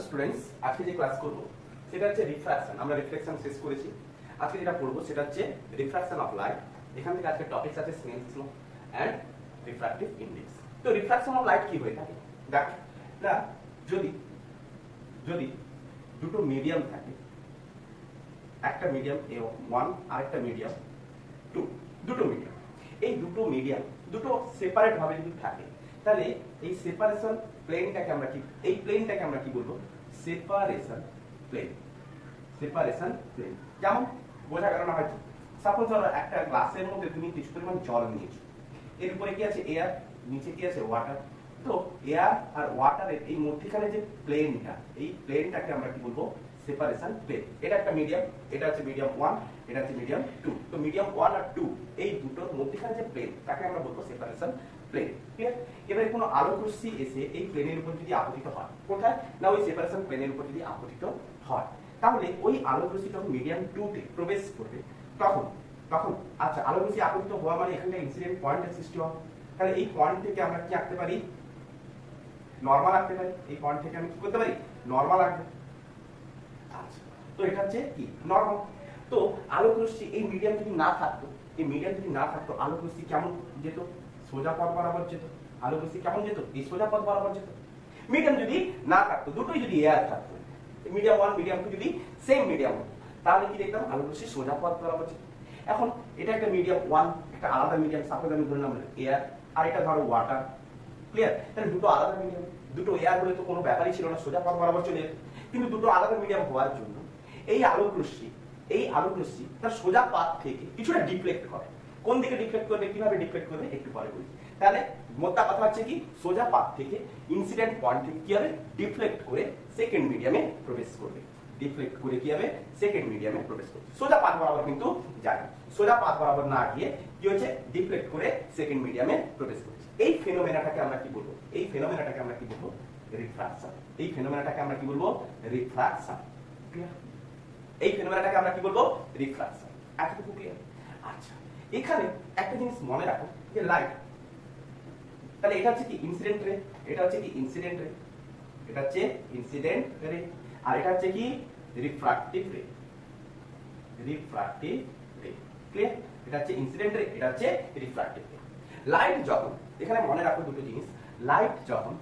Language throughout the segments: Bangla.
স্টুডেন্টস, আজকে যে ক্লাস করব সেটা হচ্ছে রিফ্র্যাকশন। আমরা রিফ্লেকশন শেষ করেছি। আজকে যেটা পড়বো সেটা হচ্ছে রিফ্র্যাকশন অফ লাইট। এখান থেকে আজকে টপিকস আছে Snell's law and refractive index. তো রিফ্র্যাকশন অফ লাইট কি হয়ে থাকে? দেখো না, যদি যদি দুটো মিডিয়াম থাকে, একটা মিডিয়াম A1 আর একটা মিডিয়াম 2, দুটো মিডিয়াম, এই দুটো মিডিয়াম দুটো সেপারেট ভাবে যদি থাকে, তাহলে এই সেপারেশন প্লেনটাকে আমরা কি, এই প্লেনটাকে আমরা কি বলবো? Separation plane. সেপারেশন প্লেন যেমন বোঝা গেল না হয়তো? সাপোজ ধরো একটা গ্লাসের মধ্যে তুমি কিছু পরিমাণ জল নিয়েছো, এর উপরে কি আছে? এয়ার, নিচে কি আছে? ওয়াটার। তো এয়ার আর ওয়াটারের এই মধ্যখানে যে প্লেনটা, এই প্লেনটাকে আমরা কি বলবো? Separation plane. এটা একটা মিডিয়াম, এটা হচ্ছে মিডিয়াম 1, এটা হচ্ছে মিডিয়াম 2। তো মিডিয়াম 1 আর 2 এই দুটোর মধ্যখানে যে প্লেন, তাকে আমরা বলবো সেপারেশন প্লেন। ক্লিয়ার? এবারে কোনো আলোক রশ্মি এসে এই প্লেনের উপর যদি আপতিত হয়, কোথায় না ওই সেপারেশন প্লেনের উপর যদি আপতিত হয়, তাহলে ওই আলোক রশ্মি যখন মিডিয়াম 2 তে প্রবেশ করবে, তখন তখন আচ্ছা, আলোক রশ্মি আপতিত হওয়া মানে এখানে ইনসিডেন্ট পয়েন্টের সৃষ্টি হয়। তাহলে এই পয়েন্ট থেকে আমরা কি আঁকতে পারি? নরমাল আঁকতে পারি। এই পয়েন্ট থেকে আমি কি করতে পারি? নরমাল আঁকতে। আচ্ছা, তো এটা হচ্ছে কি? নরমাল। তো আলোক রশ্মি এই মিডিয়াম যদি না থাকতো, এই মিডিয়াম যদি না থাকতো, আলোক রশ্মি কেমন যেত? সোজা পথ বরাবর যেত। আলোক রশ্মি কেমন যেত? এই সোজা পথ বরাবর যেত। মিডিয়াম যদি না থাকতো, দুটোই যদি এয়ার থাকতো, মিডিয়াম 1 মিডিয়াম 2 যদি সেম মিডিয়াম হতো, তাহলে কি দেখতাম? আলোক রশ্মি সোজা পথ বরাবর যেত। এখন এটা একটা মিডিয়াম 1, একটা আলাদা মিডিয়াম, সাপোজ আমি ধরলাম এয়ার, আর এটা ধরো ওয়াটার। ক্লিয়ার? তাহলে দুটো আলাদা মিডিয়াম, দুটো এয়ার হলে তো কোনো ব্যাপারই ছিল না, সোজা পথ বরাবর চলে যেত। কিন্তু দুটো আলাদা মিডিয়াম হওয়ার জন্য এই আলোক রশ্মি তার সোজা পাথ থেকে কিছুটা ডিফ্লেক্ট করে। কোন দিকে ডিফ্লেক্ট করবে, কিভাবে ডিফ্লেক্ট করবে একটু পরে বলি। তাহলে মোদ্দা কথা হচ্ছে কি, সোজা পাথ থেকে ইনসিডেন্ট পয়েন্ট থেকে কি হবে? ডিফ্লেক্ট করে সেকেন্ড মিডিয়ামে প্রবেশ করবে। ডিফ্লেক্ট করে কি হবে? সেকেন্ড মিডিয়ামে প্রবেশ করবে। সোজা পাথ বরাবর কিন্তু যায় না। সোজা পাথ বরাবর না গিয়ে কি হচ্ছে? ডিফ্লেক্ট করে সেকেন্ড মিডিয়ামে প্রবেশ করছে। এই ফেনোমেনাটাকে আমরা কি বলবো? এই ফেনোমেনাটাকে আমরা কি বলবো? রিফ্রাকশন। এই ফেনোমেনাটাকে আমরা কি বলবো? রিফ্রাকশন। ক্লিয়ার? এই ফেনোমেনাটাকে আমরা কি বলবো? রিফ্রাকশন। এতটুকু ক্লিয়ার? আচ্ছা, এখানে একটা জিনিস মনে রাখো যে লাইট, তাহলে এটা হচ্ছে কি? ইনসিডেন্ট রে। এটা হচ্ছে কি? ইনসিডেন্ট রে। এটা হচ্ছে ইনসিডেন্ট রে, আর এটা হচ্ছে কি? রিফ্রাক্টিভ রে। রিফ্রাক্টিভ রে। ক্লিয়ার? এটা হচ্ছে ইনসিডেন্ট রে, এটা হচ্ছে রিফ্রাক্টিভ রে। লাইট যখন, এখানে মনে রাখো দুটো জিনিস, লাইট যখন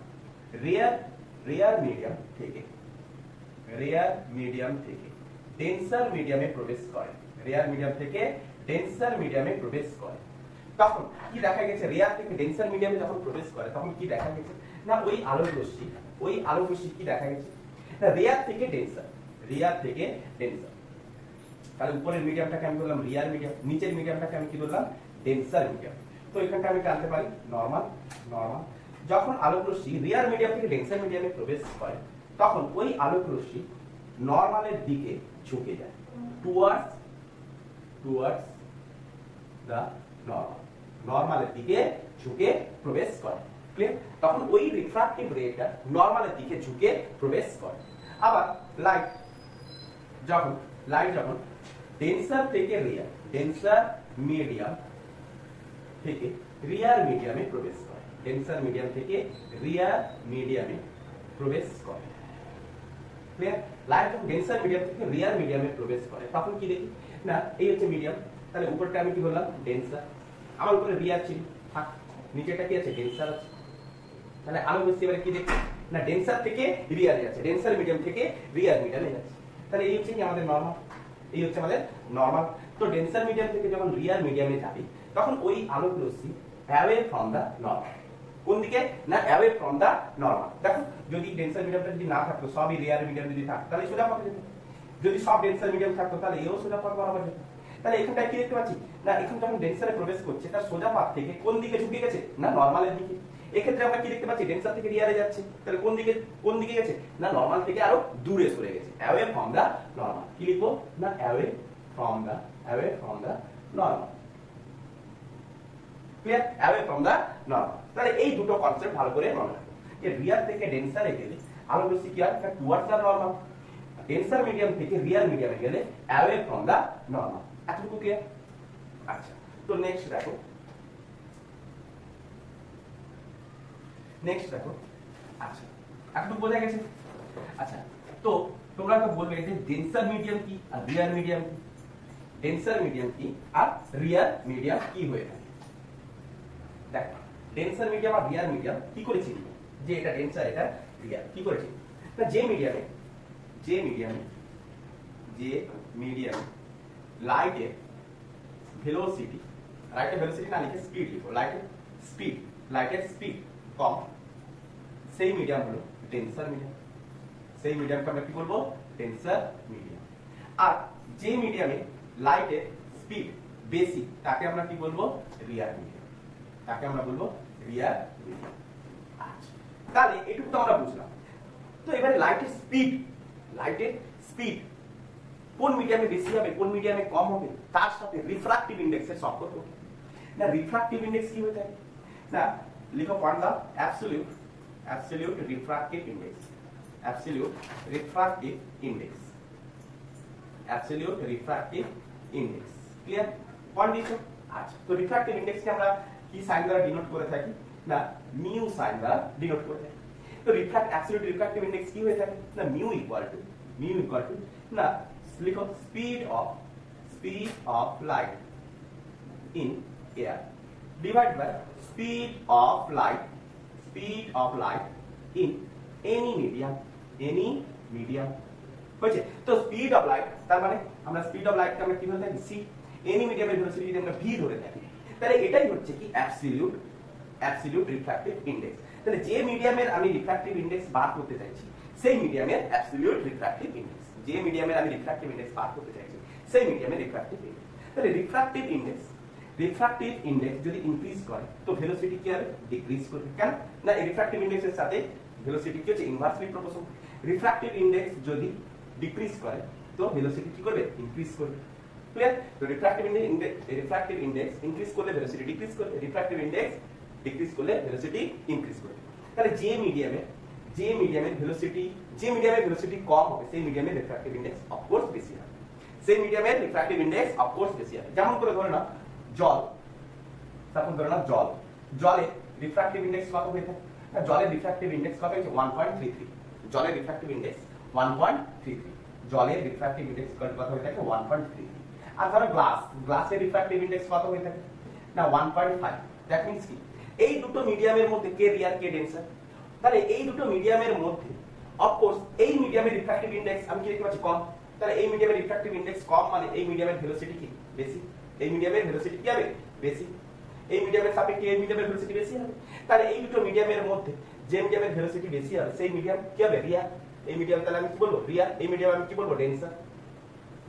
রেয়ার মিডিয়াম থেকে ডেন্সার মিডিয়ামে প্রবেশ করে, রেয়ার মিডিয়াম থেকে ডেন্সার মিডিয়ামে প্রবেশ করে, তখন কি দেখা গেছে? রেয়ার থেকে ডেন্সার মিডিয়ামে যখন প্রবেশ করে, তখন কি দেখা গেছে? না ওই আলোক রশ্মি কি দেখা গেছে? না রেয়ার থেকে ডেন্সার, তাহলে উপরের মিডিয়ামটাকে আমি বললাম রেয়ার মিডিয়াম, নিচের মিডিয়ামটাকে আমি কি বললাম? ডেন্সার মিডিয়াম। তো এখানটা আমি টানতে পারি নরমাল। যখন আলোক রশ্মি রেয়ার মিডিয়াম থেকে ডেন্সার মিডিয়ামে প্রবেশ করে, তখন ওই আলোক রশ্মি নরমালের দিকে ঝুঁকে যায়, টুয়ার্ডস দা নরমাল। নরমালের দিকে ঝুঁকে প্রবেশ করে। ক্লিয়ার? তখন ওই রিফ্রাক্টিভ রেটা নরমালের দিকে ঝুঁকে প্রবেশ করে। আবার লাইট যখন ডেন্সার মিডিয়াম থেকে রিয়ার মিডিয়ামে প্রবেশ করে, ডেন্সার মিডিয়াম থেকে রিয়ার মিডিয়ামে প্রবেশ করে। ক্লিয়ার? লাইট যখন ডেন্সার মিডিয়াম থেকে রিয়ার মিডিয়ামে প্রবেশ করে, তখন কি দেখি? না এই হচ্ছে মিডিয়াম, তাহলে উপরটা আমি কি বললাম? ডেন্সার। আমার উপরে রিয়ার ছিল, থাক, নিচেটা কি আছে? ডেন্সার আছে। তাহলে আলো রশ্মি এবারে কি দেখি? না ডেন্সার থেকে রিয়ারে যাচ্ছে, ডেন্সার মিডিয়াম থেকে রিয়ার মিডিয়ামে যাচ্ছে। তাহলে এই হচ্ছে কি আমাদের নরমাল, এই হচ্ছে আমাদের নরমাল। তো ডেন্সার মিডিয়াম থেকে যখন রিয়ার মিডিয়ামে যাবে, তখন ওই আলোক রশ্মি অ্যাওয়ে ফ্রম দা নরমাল। কোন দিকে? না অ্যাওয়ে ফ্রম দা নরমাল। দেখো যদি ডেন্সার মিডিয়ামটা যদি না থাকতো, সবই রিয়ার মিডিয়াম যদি থাকতো, তাহলে সোজা পথে যেত। যদি সব ডেন্সার মিডিয়াম থাকতো, তাহলে এও সোজা পথ বরাবর যেত। তাহলে এখানটায় কি দেখতে পাচ্ছি? না এখন যখন ডেন্সারে প্রবেশ করছে, তার সোজা পাথ থেকে কোন দিকে ঝুঁকে গেছে? না নরমালের দিকে। এক্ষেত্রে আমরা কি দেখতে পাচ্ছি? ডেন্সার থেকে রিয়ারে যাচ্ছে, তাহলে কোন দিকে গেছে? না নরমাল থেকে আরো দূরে সরে গেছে, অ্যাওয়ে ফ্রম দা নরমাল। কি লিখবো? না away from the normal. Clear? Away from the normal. তাহলে এই দুটো কনসেপ্ট ভালো করে মনে রাখো, যে রিয়ার থেকে ডেন্সারে গেলে আলোক রশ্মি কি হয়? টুয়ার্ডস দা নরমাল। ডেন্সার মিডিয়াম থেকে রিয়ার মিডিয়ামে গেলে অ্যাওয়ে ফ্রম দা নরমাল। এতটুকু ক্লিয়ার? আচ্ছা, তো নেক্সট দেখো, আচ্ছা এতটুকু বোঝা গেছে। আচ্ছা তো তোমরা তো বলবে যে ডেন্সার মিডিয়াম কি আর রিয়ার মিডিয়াম কি, ডেন্সার মিডিয়াম কি আর রিয়ার মিডিয়াম কি হয়ে থাকে। দেখ ডেন্সার মিডিয়াম আর রিয়ার মিডিয়াম কি করে চিনব যে এটা ডেন্সার এটা রিয়ার, কি করে চিনব না, যে মিডিয়ামে লাইটের ভেলোসিটি, লাইটের ভেলোসিটি না লিখে স্পিড লিখো, লাইটের স্পিড কম, সেই মিডিয়াম হলো ডেন্সার মিডিয়াম, সেই মিডিয়ামকে আমরা কি বলবো ডেন্সার মিডিয়াম। আর যে মিডিয়ামে লাইটের স্পিড বেশি তাকে আমরা কি বলবো রিয়ার মিডিয়াম, তাকে আমরা বলবো রিয়ার মিডিয়াম। আচ্ছা তাহলে এটুকু তো আমরা বুঝলাম। তো এবারে লাইটের স্পিড কোন মিডিয়ামে বেশি হবে কোন মিডিয়ামে কম হবে তার সাথে রিফ্রাক্টিভ ইন্ডেক্সের সম্পর্ক। না রিফ্রাক্টিভ ইন্ডেক্স কি হয়ে থাকে না, লিখো পয়েন্ট দাও, absolute refractive index, absolute refractive index, absolute refractive index. Clear point দিছো। আচ্ছা তো রিফ্রাক্টিভ ইন্ডেক্সকে আমরা কি সাইন দ্বারা ডিনোট করে থাকি না মিউ সাইন দ্বারা ডিনোট করে থাকি। তো অ্যাবসলিউট রিফ্রাক্টিভ ইন্ডেক্স কি হয়ে থাকে না মিউ ইকুয়াল টু না লিখো speed of light in air divide by speed of light in any medium হয়েছে। তো স্পিড অফ লাইট তার মানে আমরা স্পিড অফ লাইটকে আমরা কি ধরে থাকি সি, এনি মিডিয়ামের ভেলোসিটি যদি আমরা ভি ধরে থাকি তাহলে এটাই হচ্ছে কি অ্যাবসলিউট রিফ্রাক্টিভ ইন্ডেক্স। তাহলে যে মিডিয়ামের আমি রিফ্রাক্টিভ ইন্ডেক্স বার করতে চাইছি সেই মিডিয়ামের অ্যাবসলিউট রিফ্রাক্টিভ ইন্ডেক্স, যে মিডিয়ামের আমি রিফ্রাক্টিভ ইন্ডেক্স বার করতে চাইছি সেই মিডিয়ামের রিফ্রাক্টিভ ইন্ডেক্স। তাহলে রিফ্রাক্টিভ ইন্ডেক্স যদি ইনক্রিজ করে তো ভেলোসিটি কি হবে ডিক্রিজ করবে। কেন না এই রিফ্রাক্টিভ ইন্ডেক্সের সাথে ভেলোসিটি কি হচ্ছে ইনভার্সলি প্রপোর্শনাল। রিফ্রাক্টিভ ইন্ডেক্স যদি ডিক্রিজ করে তো ভেলোসিটি কি করবে ইনক্রিজ করবে। ক্লিয়ার। তো রিফ্রাক্টিভ ইন্ডেক্স ইনক্রিজ করলে ভেলোসিটি ডিক্রিজ করবে, রিফ্রাক্টিভ ইন্ডেক্স ডিক্রিজ করলে ভেলোসিটি ইনক্রিজ করবে। তাহলে যে মিডিয়ামের ভেলোসিটি কম হবে সেই মিডিয়ামের রিফ্রাক্টিভ ইন্ডেক্স অফ কোর্স বেশি হবে, সেই মিডিয়ামের রিফ্রাক্টিভ ইন্ডেক্স অফ কোর্স বেশি হবে। যেমন করে ধরে নাও জলের রিফ্রাক্টিভ ইন্ডেক্স কত হয়ে থাকে না, জলের রিফ্রাক্টিভ ইন্ডেক্স কত হচ্ছে 1.33, জলের রিফ্রাক্টিভ ইন্ডেক্স 1.33, জলের রিফ্রাক্টিভ ইন্ডেক্স কত হয়ে থাকে 1.33। আর ধরো গ্লাসের রিফ্রাক্টিভ ইন্ডেক্স কত হয়ে থাকে না 1.5। দ্যাট মিন্স কি এই দুটো মিডিয়ামের মধ্যে কে রিয়ার কে ডেন্সার। তাহলে এই দুটো মিডিয়ামের মধ্যে অফকোর্স এই মিডিয়ামের রিফ্রাক্টিভ ইন্ডেক্স আমি কি দেখতে পাচ্ছি কম, তাহলে এই মিডিয়ামের রিফ্রাক্টিভ ইন্ডেক্স কম মানে এই মিডিয়ামের ভেলোসিটি কি বেশি, এই মিডিয়ামের ভেলোসিটি কি হবে বেশি, এই মিডিয়ামের সাপেক্ষে এই মিডিয়ামের ভেলোসিটি বেশি হবে। তাহলে এই দুটো মিডিয়ামের মধ্যে যে মিডিয়ামের ভেলোসিটি বেশি হবে সেই মিডিয়াম কি হবে রিয়ার, এই মিডিয়াম তাহলে আমি কি বলবো রিয়ার, এই মিডিয়াম আমি কি বলবো ডেন্সার।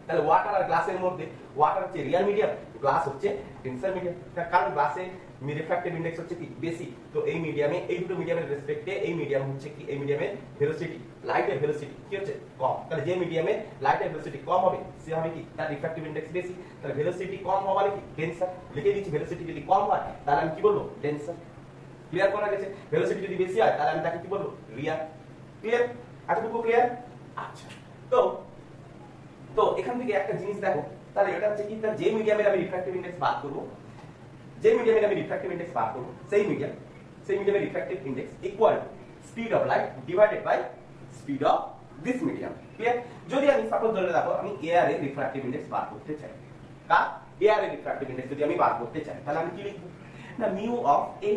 তাহলে ওয়াটার আর গ্লাসের মধ্যে ওয়াটার হচ্ছে রিয়ার মিডিয়াম, গ্লাস হচ্ছে ডেন্সার মিডিয়াম। কারণ গ্লাসে রিফ্রাক্টিভ ইন্ডেক্স হচ্ছে কি বেশি, তো এই মিডিয়ামে এই দুটো মিডিয়ামের রেসপেক্টে এই মিডিয়াম হচ্ছে কি এই মিডিয়ামের ভেলোসিটি লাইটের ভেলোসিটি কি হচ্ছে কম। তাহলে যে মিডিয়ামে লাইটের ভেলোসিটি কম হবে সে হবে কি তার রিফ্রাক্টিভ ইন্ডেক্স বেশি, তাহলে ভেলোসিটি কম হওয়া মানে কি ডেন্সার। লিখে দিচ্ছি ভেলোসিটি যদি কম হয় তাহলে আমি কি বলবো ডেন্সার। ক্লিয়ার করা গেছে। ভেলোসিটি যদি বেশি হয় তাহলে আমি তাকে কি বলবো রিয়ার। ক্লিয়ার, এতটুকু ক্লিয়ার। আচ্ছা তো এখান থেকে একটা জিনিস দেখো, তাহলে এটা হচ্ছে কি যে মিডিয়ামের আমি রিফ্রাক্টিভ ইন্ডেক্স বার করব, যে মিডিয়ামের আমি রিফ্রাক্টিভ ইন্ডেক্স বার করব সেই মিডিয়ামের refractive index equal speed of light divided by speed of this medium. Clear. যদি আমি সাপোজ ধরে রাখো আমি এয়ার এর রিফ্রাক্টিভ ইন্ডেক্স বার করতে চাই, এয়ার এর রিফ্রাক্টিভ ইন্ডেক্স যদি আমি বার করতে চাই তাহলে আমি কি লিখব না মিউ অফ এ,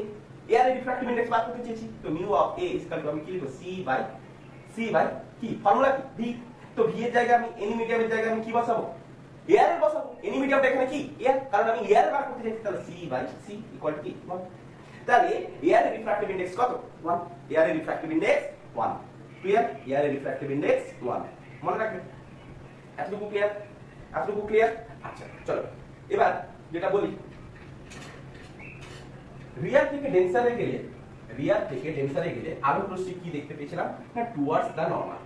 এয়ার এর রিফ্রাক্টিভ ইন্ডেক্স বার করতে চাইছি তো mu of A equal to আমি কি লিখব সি বাই কি ফর্মুলা কি ভি। তো ভি এর জায়গায় আমি এনি মিডিয়ামের জায়গায় আমি কি বসাবো এয়ার এর বসাবো, এনি মিডিয়ামটা এখানে কি এয়ার, কারণ আমি এয়ার বার করতে চাইছি তাহলে C by C equal to কি 1। তাহলে এয়ার এর রিফ্রাক্টিভ ইন্ডেক্স কত 1, এয়ার এর রিফ্রাক্টিভ ইন্ডেক্স 1। ক্লিয়ার, এয়ার এর রিফ্রাক্টিভ ইন্ডেক্স 1 মনে রাখবেন। এতটুকু ক্লিয়ার। আচ্ছা চলো এবার যেটা বলি রিয়ার থেকে ডেন্সারে গেলে আলোক রশ্মি কি দেখতে পেয়েছিলাম না টুয়ার্ডস দা নরমাল।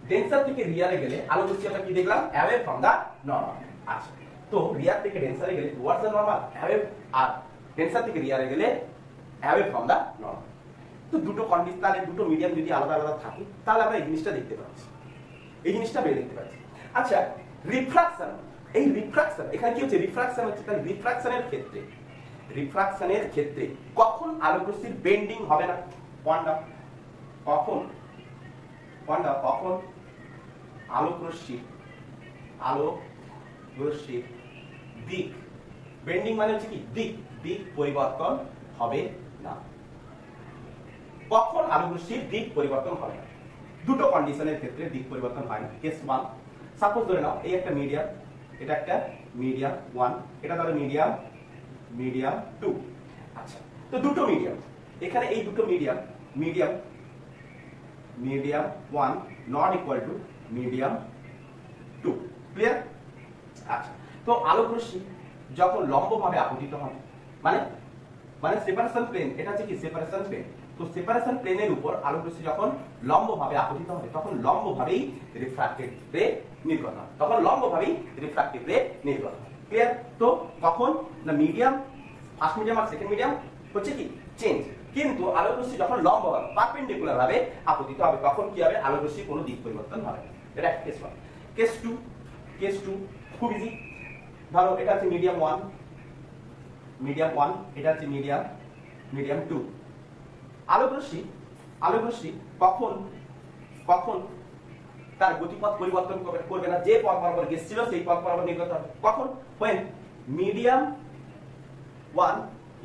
ডেন্সার থেকে রিয়ারে গেলে আলোক রশ্মি আমরা কি দেখলাম অ্যাওয়ে ফ্রম দা নরমাল। আচ্ছা তো রিয়ার থেকে ডেন্সারে গেলে টুয়ার্ডস দা নরমাল অ্যাওয়ে, আর ডেন্সার থেকে রিয়ারে গেলে অ্যাওয়ে ফ্রম দা নরমাল। তো দুটো কন্ডিশন, তাহলে দুটো মিডিয়াম যদি আলাদা আলাদা থাকে তাহলে আমরা এই জিনিসটা দেখতে পাচ্ছি, দেখতে পাচ্ছি। আচ্ছা রিফ্রাকশন, এই রিফ্রাকশন এখানে কি হচ্ছে রিফ্রাকশন হচ্ছে, তাহলে রিফ্রাকশনের ক্ষেত্রে কখন আলোক রশ্মির বেন্ডিং হবে না, কখন আলোক রশ্মির দিক, বেন্ডিং মানে হচ্ছে কি দিক পরিবর্তন হবে না। কখন আলোক রশ্মির দিক পরিবর্তন হবে না? দুটো কন্ডিশনের ক্ষেত্রে দিক পরিবর্তন হয় না। কেস 1, সাপোজ ধরে নাও এই একটা মিডিয়াম, এটা একটা মিডিয়াম 1, এটা তাহলে মিডিয়াম 2। আচ্ছা, তো দুটো মিডিয়াম, এখানে এই দুটো medium 1 not equal to medium 2, clear? আচ্ছা, তো আলোক রশ্মি যখন লম্বভাবে আপতিত হয়, মানে সেপারেশন প্লেন, এটা হচ্ছে কি সেপারেশন প্লেন, তো সেপারেশন প্লেনের উপর আলোক রশ্মি যখন লম্বভাবে আপতিত হবে তখন লম্বভাবেই রিফ্রাক্টেড রে নির্গত হয়, ক্লিয়ার? তো কখন না মিডিয়াম, ফার্স্ট মিডিয়াম আর সেকেন্ড মিডিয়াম হচ্ছে কি চেঞ্জ, কিন্তু আলোক রশ্মি যখন লম্বভাবে পারপেন্ডিকুলার ভাবে আপতিত হবে তখন কি হবে? আলোক রশ্মি কোনো দিক পরিবর্তন হবে না। এটা কেস 1। কেস 2 খুব ইজি। ধরো এটা হচ্ছে মিডিয়াম 1, এটা হচ্ছে মিডিয়াম 2। আলোক রশ্মি কখন তার গতিপথ পরিবর্তন করবে না, যে পথ বরাবর গেছিল সেই পথ বরাবর নির্গত হবে। কখন? when medium 1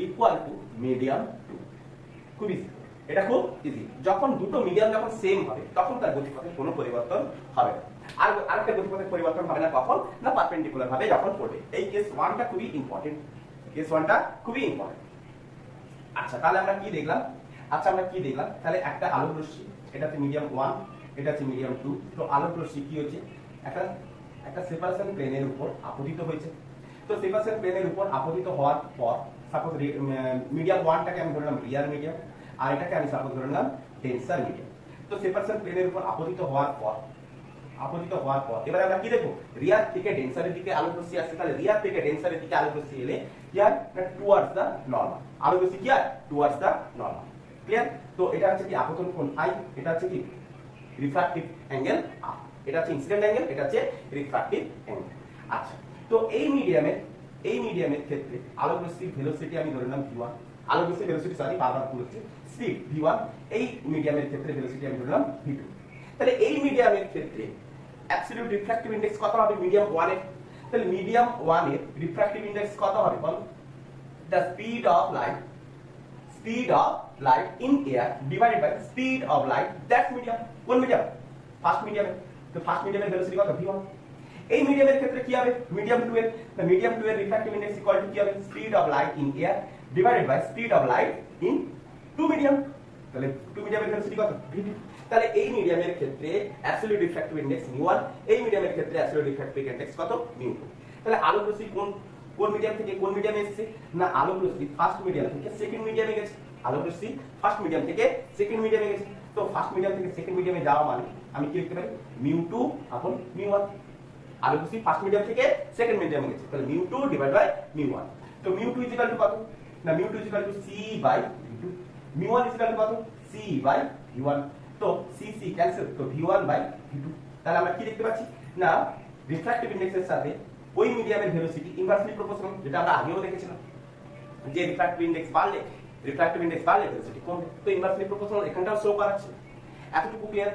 equal to medium 2। খুব ইজি, এটা খুব ইজি। যখন দুটো মিডিয়াম যখন সেম হবে তখন তার গতিপথের কোনো পরিবর্তন হবে না। আর আরেকটা গতিপথের পরিবর্তন হবে না কখন না পারপেন্ডিকুলার ভাবে যখন পড়বে। এই কেস 1টা খুবই ইম্পর্টেন্ট, আচ্ছা, তাহলে আমরা কি দেখলাম? তাহলে একটা আলোক রশ্মি, এটা হচ্ছে মিডিয়াম 1, এটা হচ্ছে মিডিয়াম 2। তো আলোক রশ্মি কি হচ্ছে? একটা সেপারেশন প্লেনের উপর আপতিত হয়েছে। তো সেপারেশন প্লেনের উপর আপতিত হওয়ার পর সাপোজ মিডিয়াম 1টাকে আমি ধরলাম রিয়ার মিডিয়াম, আর এটাকে আমি সাপোজ ধরলাম ডেন্সার মিডিয়াম। তো সেপারেশন প্লেনের উপর আপতিত হওয়ার পর এবার আমরা কি দেখবো? রিয়ার থেকে ডেন্সারের দিকে আলোক রশ্মি আসছে, তাহলে রিয়ার থেকে ডেন্সারের দিকে আলোক রশ্মি এলে কি হয়? টুয়ার্ডস দা নরমাল, আলোক রশ্মি কি হয়? টুয়ার্ডস দা নরমাল, ক্লিয়ার? তো এটা হচ্ছে কি আপতন কোণ I, এটা হচ্ছে কি রিফ্রাক্টিভ অ্যাঙ্গেল R, এটা হচ্ছে ইনসিডেন্ট অ্যাঙ্গেল, এটা হচ্ছে রিফ্রাক্টিভ অ্যাঙ্গেল। আচ্ছা, তো এই মিডিয়ামের ক্ষেত্রে আলোক রশ্মির ভেলোসিটি আমি ধরে নিলাম v1, আলোক রশ্মির ভেলোসিটি বারবার বলছি স্পিড v1, এই মিডিয়ামের ক্ষেত্রে ভেলোসিটি আমি ধরে নিলাম v2। তাহলে এই মিডিয়ামের ক্ষেত্রে অ্যাবসলিউট রিফ্র্যাক্টিভ ইনডেক্স কত হবে? মিডিয়াম 1 এর। তাহলে মিডিয়াম 1 এর রিফ্র্যাক্টিভ ইনডেক্স কত হবে বল? The speed of light in air divided by speed of light that medium. কোন মিডিয়াম? ফার্স্ট মিডিয়ামে। তো ফার্স্ট মিডিয়ামের ভেলোসিটি কত? v1। এই মিডিয়ামের ক্ষেত্রে কি হবে? মিডিয়াম 2 এর। তো মিডিয়াম 2 এর রিফ্র্যাক্টিভ ইনডেক্স ইকুয়াল টু কি হবে? Speed of light in air divided by speed of light in 2 medium. তাহলে 2 মিডিয়ামের ভেলোসিটি কত? v2। তাহলে এই মিডিয়ামের ক্ষেত্রে অ্যাবসলিউট রিফ্র্যাক্টিভ ইনডেক্স μ1, এই মিডিয়ামের ক্ষেত্রে অ্যাবসলিউট রিফ্র্যাক্টিভ ইনডেক্স কত? μ2। তাহলে আলোক রশ্মি কোন মিডিয়াম থেকে কোন মিডিয়ামে এসেছে? না আলোক রশ্মি ফার্স্ট মিডিয়াম থেকে সেকেন্ড মিডিয়ামে গেছে। ফার্স্ট মিডিয়াম থেকে সেকেন্ড মিডিয়ামে গেছে। তো ফার্স্ট মিডিয়াম থেকে সেকেন্ড মিডিয়ামে যাওয়া মানে আমি কি লিখতে পারি? μ2 আপন μ1। আলোক রশ্মি ফার্স্ট মিডিয়াম থেকে সেকেন্ড মিডিয়ামে গেছে, তাহলে μ2 ডিভাইড বাই μ1। তো μ2 ইকুয়াল টু কত? না μ2 equal to c by v2, μ1 equal to কত? c by v1। তো c ক্যান্সেল, তো v1 বাই v2। তাহলে আমরা কি দেখতে পাচ্ছি? না রিফ্র্যাক্টিভ ইনডেক্সের সাথে ওই মিডিয়ামের ভেলোসিটি ইনভার্সলি প্রপোর্শনাল, যেটা আমরা আগেও দেখেছিলাম যে রিফ্র্যাক্টিভ ইনডেক্স বাড়লে ভেলোসিটি কমবে। তো ইনভার্সলি প্রপোর্শনাল এখানটাও শো করাচ্ছে। এতটুকু ক্লিয়ার?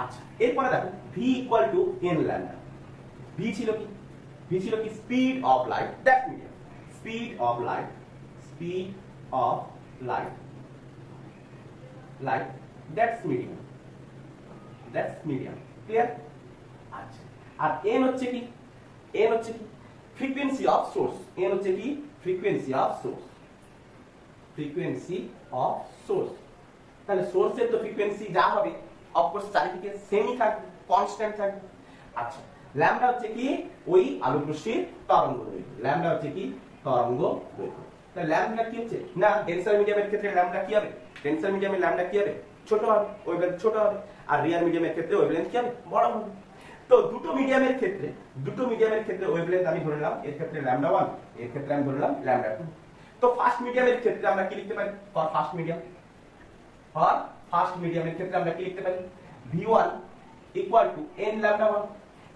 আচ্ছা, এরপরে দেখো v equal to n lambda. v ছিল কি speed of light that medium, speed of light that's medium, clear? আচ্ছা, আর n হচ্ছে কি ফ্রিকোয়েন্সি অফ সোর্স। n হচ্ছে কি ফ্রিকোয়েন্সি অফ সোর্স। তাহলে সোর্সের তো ফ্রিকোয়েন্সি যা হবে অফকোর্স চারিদিকে সেমই থাকবে, কনস্ট্যান্ট থাকবে। আচ্ছা, ল্যামডা হচ্ছে কি ওই আলোক রশ্মির তরঙ্গ দৈর্ঘ্য, তাহলে ল্যামডা কি হচ্ছে? না ডেন্সার মিডিয়ামের ক্ষেত্রে ল্যামডা কি হবে? ডেন্সার মিডিয়ামের ল্যামডা কি হবে? ছোট হবে, ওয়েভলেন্থ ছোট হবে। আর রিয়ার মিডিয়ামের ক্ষেত্রে ওয়েভলেন্থ কি হবে? বড় হবে। তো দুটো মিডিয়ামের ক্ষেত্রে ওয়েভলেন্থ আমি ধরে নিলাম, এর ক্ষেত্রে ল্যামডা 1, এর ক্ষেত্রে আমি ধরে নিলাম ল্যামডা 2। তো ফার্স্ট মিডিয়ামের ক্ষেত্রে আমরা কি লিখতে পারি? ফর ফার্স্ট মিডিয়ামের ক্ষেত্রে আমরা কি লিখতে পারি? v1 equal to n lambda 1।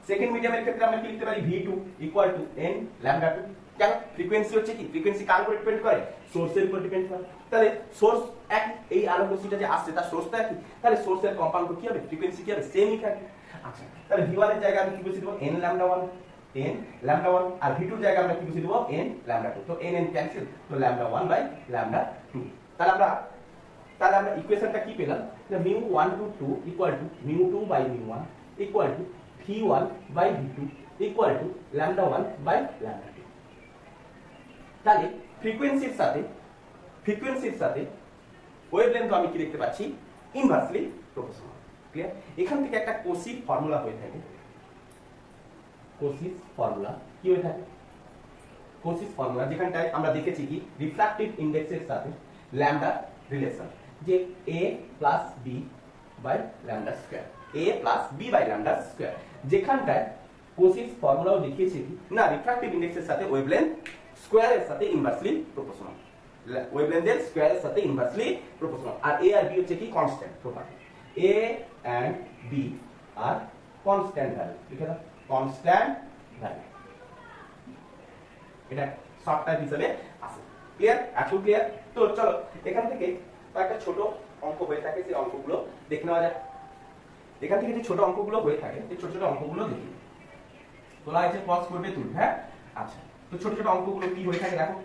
Second মিডিয়ামের ক্ষেত্রে আমরা কি লিখতে পারি? v2 equal two n lambda 2। কেন? ফ্রিকোয়েন্সি হচ্ছে কি, ফ্রিকোয়েন্সি কার উপর ডিপেন্ড করে? সোর্সের উপর ডিপেন্ড করে। তাহলে সোর্স এক, এই আলোক রশ্মিটা যে আসছে তার সোর্সটা কি, তাহলে সোর্সের কম্পাঙ্ক কি হবে? ফ্রিকোয়েন্সি কি হবে? সেমই থাকবে। আচ্ছা, তাহলে v1 এর জায়গায় আমি কি বসিয়ে দেব n λ1, n λ1, আর v2 এর জায়গায় আমরা কি বসিয়ে দেব n λ2। তো n ক্যান্সেল, তো λ1 বাই λ2। তাহলে আমরা ইকুয়েশনটা কি পেলাম, যে μ1 to 2 equal to μ2 by μ1 equal to v1 by v2 equal to λ1 by λ2। তাহলে ফ্রিকোয়েন্সির সাথে ওয়েভলেন্থ আমি কি দেখতে পাচ্ছি, ইনভার্সলি প্রপোর্শনাল। ক্লিয়ার? এখান থেকে একটা কোসির ফর্মুলা হয়ে থাকে, কোসিস ফর্মুলা কি হয়ে থাকে, কোসিস ফর্মুলা যেখানটায় আমরা দেখেছি কি রিফ্র্যাক্টিভ ইনডেক্সের সাথে ল্যামডা রিলেশন, যে a plus b by lambda square, a plus b by lambda square, যেখানটায় কোসিস ফর্মুলাও দেখিয়েছে কি না রিফ্র্যাক্টিভ ইনডেক্সের সাথে ওয়েভলেন্থ স্কয়ারের সাথে ইনভার্সলি প্রপোর্শনাল, ওয়েভলেন্থের স্কয়ারের সাথে ইনভার্সলি প্রপোর্শনাল। আর a আর b হচ্ছে কি constant property, a and b আর কনস্ট্যান্ট ভ্যালু, লিখে দাও কনস্ট্যান্ট ভ্যালু, এটা শর্ট টাইপ হিসেবে আছে। ক্লিয়ার? একটু ক্লিয়ার? তো চলো এখান থেকে একটা ছোট অঙ্ক হয়ে থাকে, সেই অঙ্কগুলো দেখে নেওয়া যায়। এখান থেকে যে ছোট অঙ্কগুলো হয়ে থাকে, সেই ছোট ছোট অঙ্কগুলো দেখি, তোলা আছে পজ করবে তুল। হ্যাঁ, আচ্ছা, তো ছোট ছোট অঙ্কগুলো কি হয়ে থাকে দেখো,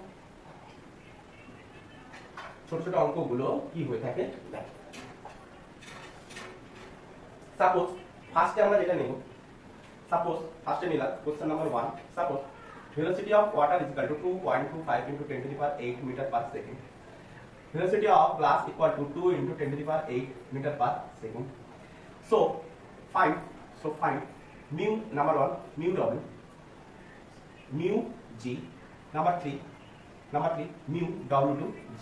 ছোট ছোট অঙ্কগুলো কি হয়ে থাকে দেখো। সাপোজ ফার্স্টে আমরা যেটা নেব, সাপোজ ফার্স্টে নিলাম question number 1, suppose velocity of water is equal to 2.25 into 10 to the power 8 meter per second, velocity of glass equal to 2 into 10 to the power 8 meter per second. So find mu number 1 mu w, mu g, number 3 mu w2 g,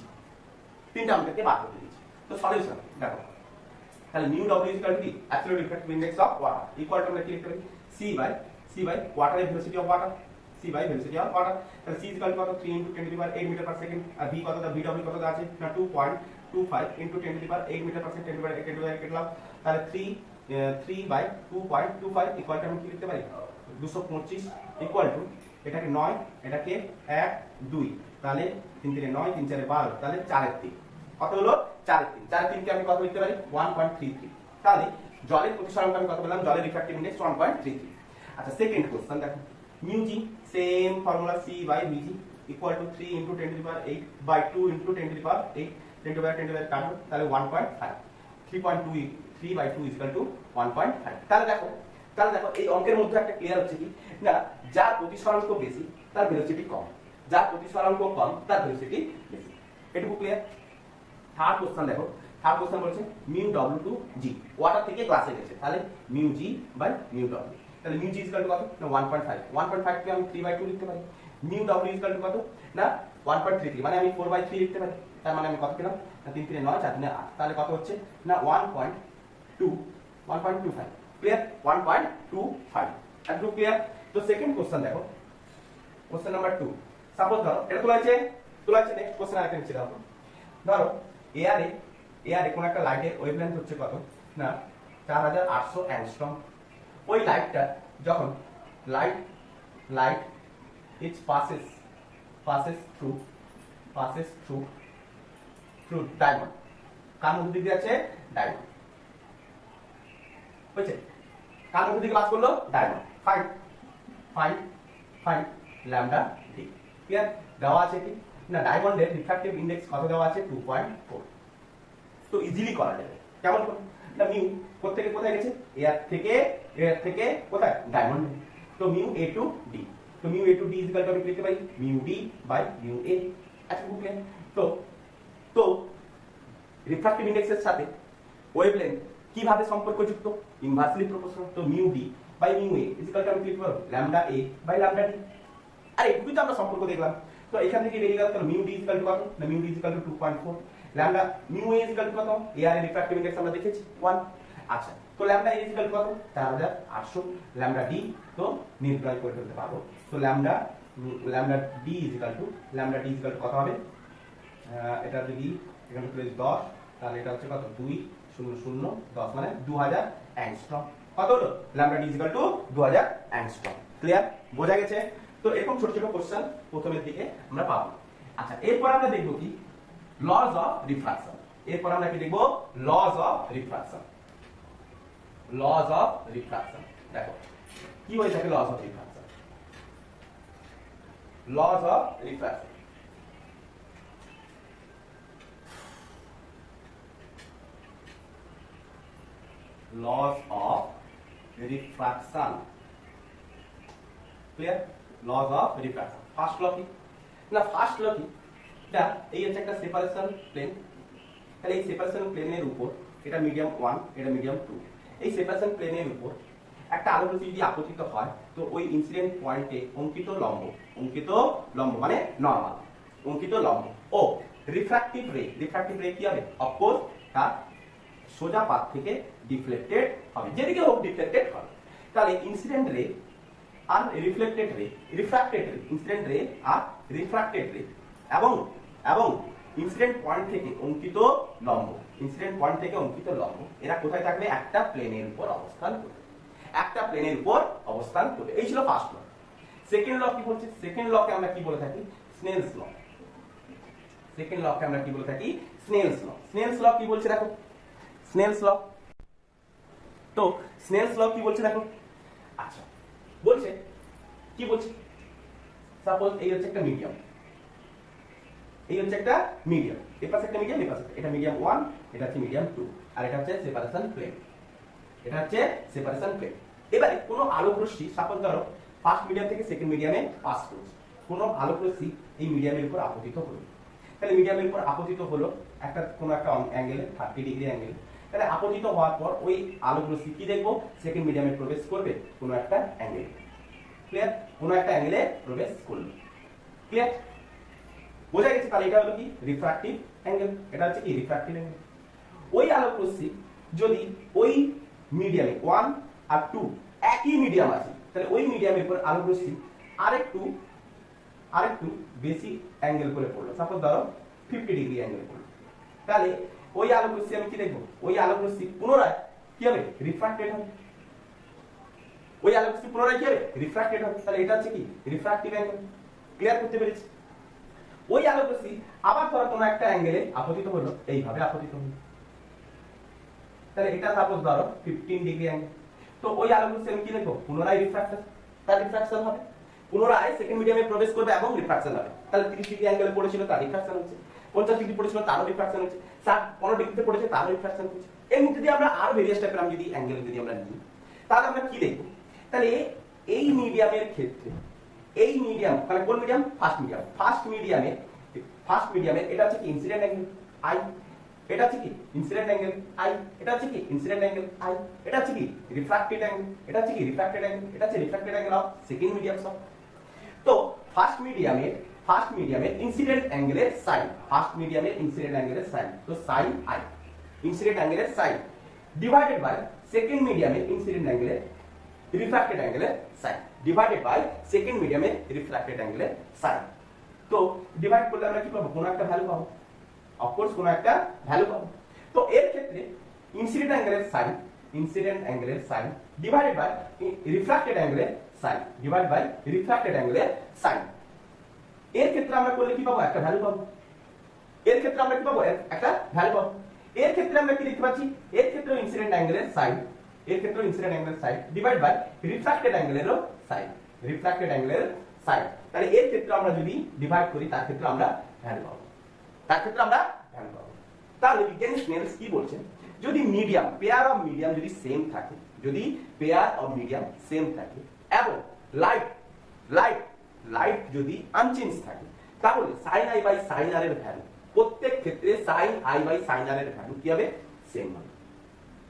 তিনটা আমাদেরকে বার করতে দিয়েছে। তো সলিউশন দেখো, তাহলে mu w is equal to the absolute refractive index of water equal to আমরা কি লিখতে পারি c by water এর velocity of water, c by velocity of water, তাহলে c is equal to কত 3 into 10 to the power 8 meter per second, R v কত, দা vw কত আছে না 2.25 into 10 to the power 8 meter per second, 10 to the power 8 to the power কেটলাম, তাহলে 3 by 2.25 ইকুয়াল টু আমি কি লিখতে পারি 225 ইকুয়াল টু এটাকে 9, এটাকে 1 2, তাহলে 3 3 9 3 4 12, তাহলে 4 এর 3 কত হলো 4 এর 3, 4 এর 3 কে আমি কত লিখতে পারি 1.33। তাহলে জলের প্রতিসরণ আমি কত পেলাম, জলের রিফ্র্যাক্টিভ ইনডেক্স 1.33। আচ্ছা, সেকেন্ড কোশ্চেন দেখো, mu g same formula c by vg equal to 3 into 10 to the power 8 by 2 into 10 to the power 8, 10 to the power 10 to the power কাটো, তাহলে 1.5, 3.2 3 by 2 is equal to 1.5। তাহলে দেখো এই অঙ্কের মধ্যে একটা ক্লিয়ার হচ্ছে কি না, যার প্রতিসরাঙ্ক বেশি তার ভেলোসিটি কম, যার প্রতিসরাঙ্ক কম তার ভেলোসিটি বেশি, এটুকু ক্লিয়ার। থার্ড কোশ্চেন দেখো, থার্ড কোশ্চেন বলছে mu w2 g, ওয়াটার থেকে গ্লাসে গেছে, তাহলে mu g by mu w, তাহলে mu g is equal to কত না 1.5 কে আমি 3 by 2 লিখতে পারি, mu w is equal to কত না 1.33, মানে আমি 4 by 3 লিখতে পারি, তার মানে আমি কত পেলাম না 3 3 9 4 3 8, তাহলে কত হচ্ছে না 1.25। ক্লিয়ার? 1.25, একটু ক্লিয়ার। তো সেকেন্ড কোশ্চেন দেখো, কোশ্চেন নাম্বার 2, সাপোজ ধরো এটা তোলা আছে নেক্সট কোশ্চেন আরেকটা নিচে দাও, ধরো এয়ারে কোন একটা লাইটের ওয়েভলেন্থ হচ্ছে কত না 4800 অ্যাংস্ট্রম। ওই লাইটটা যখন লাইট ইট passes through ডায়মন্ড, কার মধ্যে দিয়ে আছে ডায়মন্ড, বুঝছে, কার মধ্যে দিয়ে পাস করলো diamond, find lambda D. Clear? দেওয়া আছে কি না ডায়মন্ডের রিফ্র্যাক্টিভ ইনডেক্স কত দেওয়া আছে 2.4। তো ইজিলি করা যাবে, কেমন করে না মিউ কোথা কোথায় গেছে, এয়ার থেকে কোথায় ডায়মন্ড, তো মিউ a to d, তো mu a to d equal to আমি লিখতে পারি mu d by mu a। আচ্ছা, বুঝলেন? তো রিফ্র্যাক্টিভ ইনডেক্সের সাথে ওয়েভলেন্থ কিভাবে সম্পর্কযুক্ত, ইনভার্সলি প্রপোর্শনাল, তো mu d by mu a equal to আমি লিখতে পারবো lambda a by lambda d। আর এটুকুই তো আমরা সম্পর্ক দেখলাম। তো এখান থেকে বেরিয়ে গেল, তাহলে মিউ d ইকুয়াল টু কত না mu d equal two 2.4, lambda mu a equal to কত, এয়ার এর রিফ্র্যাক্টিভ ইনডেক্স আমরা দেখেছি 1। আচ্ছা, তো ল্যামডা a ইকুয়াল টু কত 4800, ল্যামডা d তো নির্ণয় করে ফেলতে পারবো। তো ল্যামডা d ইকুয়াল টু কত হবে, এটা যদি এখানে প্লেস 10, তাহলে এটা হচ্ছে কত 2 0 0 10 মানে 2000 অ্যাংস্ট্রম। কত হলো lambda d equal two 2000 angstrom. Clear? বোঝা গেছে? তো এরকম ছোট ছোট কোশ্চেন প্রথমের দিকে আমরা পাবো। আচ্ছা, এরপর আমরা দেখব কি লজ অফ রিফ্র্যাকশন, এরপর আমরা কি দেখব laws of refraction. Laws of refraction. দেখো কি হয়ে থাকে laws of refraction, laws of refraction, laws of refraction, clear? Laws of refraction. First law কি না, ফার্স্ট ল কি, এটা এই হচ্ছে একটা সেপারেশন প্লেন, তাহলে এই সেপারেশন প্লেনের উপর এটা মিডিয়াম 1, এটা মিডিয়াম 2, এই সেপারেশন প্লেনের উপর একটা আলোক রশ্মি যদি আপতিত হয় তো ওই ইনসিডেন্ট পয়েন্টে অঙ্কিত লম্ব মানে নরমাল, অঙ্কিত লম্ব ও রিফ্রাক্টিভ রে কি হবে, অফকোর্স তার সোজা পাথ থেকে ডিফ্লেক্টেড হবে, যেদিকে হোক ডিফ্লেক্টেড হবে। তাহলে ইনসিডেন্ট রে আর রিফ্লেক্টেড রে, রিফ্র্যাক্টেড রে, ইনসিডেন্ট রে আর রিফ্র্যাক্টেড রে এবং ইনসিডেন্ট পয়েন্ট থেকে অঙ্কিত লম্ব, ইনসিডেন্ট পয়েন্ট থেকে অঙ্কিত লম্ব এরা কোথায় থাকবে, একটা প্লেনের উপর অবস্থান করবে, একটা প্লেনের উপর অবস্থান করবে। এই ছিল ফার্স্ট ল। সেকেন্ড ল কি বলছে, সেকেন্ড লকে আমরা কি বলে থাকি, স্নেলস ল। সেকেন্ড লকে আমরা কি বলে থাকি, স্নেলস ল। স্নেলস ল কি বলছে দেখো, স্নেলস ল, তো স্নেলস ল কি বলছে দেখো, আচ্ছা বলছে কি বলছে, সাপোজ এই হচ্ছে একটা মিডিয়াম, এই হচ্ছে একটা মিডিয়াম, এর পাশে একটা মিডিয়াম, এর পাশে এটা মিডিয়াম 1, এটা হচ্ছে মিডিয়াম 2, আর এটা হচ্ছে সেপারেশন প্লেন, এটা হচ্ছে সেপারেশন প্লেন। এবারে কোনো আলোক রশ্মি সাপোজ ধরো ফার্স্ট মিডিয়াম থেকে সেকেন্ড মিডিয়ামে পাস করছে, কোনো আলোক রশ্মি এই মিডিয়ামের উপর আপতিত হলো, তাহলে মিডিয়ামের উপর আপতিত হলো একটা কোনো একটা অ্যাঙ্গেলে 30 ডিগ্রি অ্যাঙ্গেল, তাহলে আপতিত হওয়ার পর ওই আলোক রশ্মি কি দেখবো, সেকেন্ড মিডিয়ামে প্রবেশ করবে কোনো একটা অ্যাঙ্গেলে, ক্লিয়ার? কোনো একটা অ্যাঙ্গেলে প্রবেশ করলো, ক্লিয়ার? বোঝা গেছে? তাহলে এটা হলো কি রিফ্রাক্টিভ অ্যাঙ্গেল, এটা হচ্ছে কি রিফ্রাক্টিভ অ্যাঙ্গেল। ওই আলোক রশ্মি যদি ওই মিডিয়ামে 1 আর 2 একই মিডিয়াম আছে, তাহলে ওই মিডিয়ামের উপর আলোক রশ্মি আরেকটু বেশি অ্যাঙ্গেল করে পড়লো, সাপোজ ধরো 50 ডিগ্রি অ্যাঙ্গেল পড়লো, তাহলে ওই আলোক রশ্মি আমি কি দেখবো, ওই আলোক রশ্মি পুনরায় কি হবে, রিফ্রাক্টেড হবে, ওই আলোক রশ্মি পুনরায় কি হবে, রিফ্রাক্টেড হবে, তাহলে এটা হচ্ছে কি রিফ্রাক্টিভ অ্যাঙ্গেল। ক্লিয়ার করতে পেরেছি? ওই আলোক রশ্মি আবার ধরো কোনো একটা অ্যাঙ্গেলে আপতিত হলো, এইভাবে আপতিত হলো, তাহলে এটা সাপোজ ধরো 15 ডিগ্রি অ্যাঙ্গেল, তো ওই আলোক রশ্মি আমি কি দেখবো, পুনরায় রিফ্রাকশন, তার রিফ্রাকশন হবে, পুনরায় সেকেন্ড মিডিয়ামে প্রবেশ করবে এবং রিফ্রাকশন হবে, তাহলে 30 ডিগ্রি অ্যাঙ্গেলে পড়েছিল তার রিফ্রাকশন হচ্ছে, 50 ডিগ্রি পড়েছিল তারও রিফ্রাকশন হচ্ছে, 15 ডিগ্রিতে পড়েছে তারও রিফ্রাকশন হচ্ছে। এমনি যদি আমরা আরো ভেরিয়াস টাইপের আমি যদি অ্যাঙ্গেল যদি আমরা নিই, তাহলে আমরা কি দেখব, তাহলে এই মিডিয়ামের ক্ষেত্রে এই মিডিয়াম মানে কোন মিডিয়াম, ফার্স্ট মিডিয়ামে এটা হচ্ছে কি ইনসিডেন্ট অ্যাঙ্গেল আই, এটা হচ্ছে কি ইনসিডেন্ট অ্যাঙ্গেল আই, এটা হচ্ছে কি ইনসিডেন্ট অ্যাঙ্গেল আই, এটা হচ্ছে কি রিফ্রাক্টেড অ্যাঙ্গেল, এটা হচ্ছে কি রিফ্রাক্টেড অ্যাঙ্গেল, এটা হচ্ছে refracted angle of second medium সব। তো ফার্স্ট মিডিয়ামের ইনসিডেন্ট অ্যাঙ্গেলের সাইন, ফার্স্ট মিডিয়ামের ইনসিডেন্ট অ্যাঙ্গেলের সাইন, তো সাইন আই, ইনসিডেন্ট অ্যাঙ্গেলের সাইন ডিভাইডেড বাই সেকেন্ড মিডিয়ামের ইনসিডেন্ট অ্যাঙ্গেলের রিফ্রাক্টেড অ্যাঙ্গেলের সাইন, ডিভাইডেড বাই সেকেন্ড মিডিয়ামের রিফ্রাক্টেড অ্যাঙ্গেলের সাইন। তো ডিভাইড করলে আমরা কি পাবো, কোনো একটা ভ্যালু পাবো, অফকোর্স কোনো একটা ভ্যালু পাবো। তো এর ক্ষেত্রে ইনসিডেন্ট অ্যাঙ্গেলের সাইন ডিভাইডেড বাই রিফ্রাক্টেড অ্যাঙ্গেলের সাইন, ডিভাইডেড বাই রিফ্রাক্টেড অ্যাঙ্গেলের সাইন, এর ক্ষেত্রে আমরা করলে কি পাবো, একটা ভ্যালু পাবো, এর ক্ষেত্রে আমরা কি পাবো, একটা ভ্যালু পাবো। এর ক্ষেত্রে আমরা কি দেখতে পাচ্ছি, এর ক্ষেত্রে ইনসিডেন্ট অ্যাঙ্গেলের সাইন, ডিভাইড বাই রিফ্রাক্টেড অ্যাঙ্গেলেরও সাইন, তাহলে এর ক্ষেত্রে আমরা যদি ডিভাইড করি তার ক্ষেত্রে আমরা ভ্যালু পাবো, তাহলে বিজ্ঞানী স্নেলস কি বলছেন, যদি মিডিয়াম পেয়ার অফ মিডিয়াম যদি সেম থাকে, এবং লাইট যদি আনচেঞ্জ থাকে, তাহলে sin i by sin r এর ভ্যালু প্রত্যেক ক্ষেত্রে sin i by sin r এর ভ্যালু কি হবে, সেম হবে,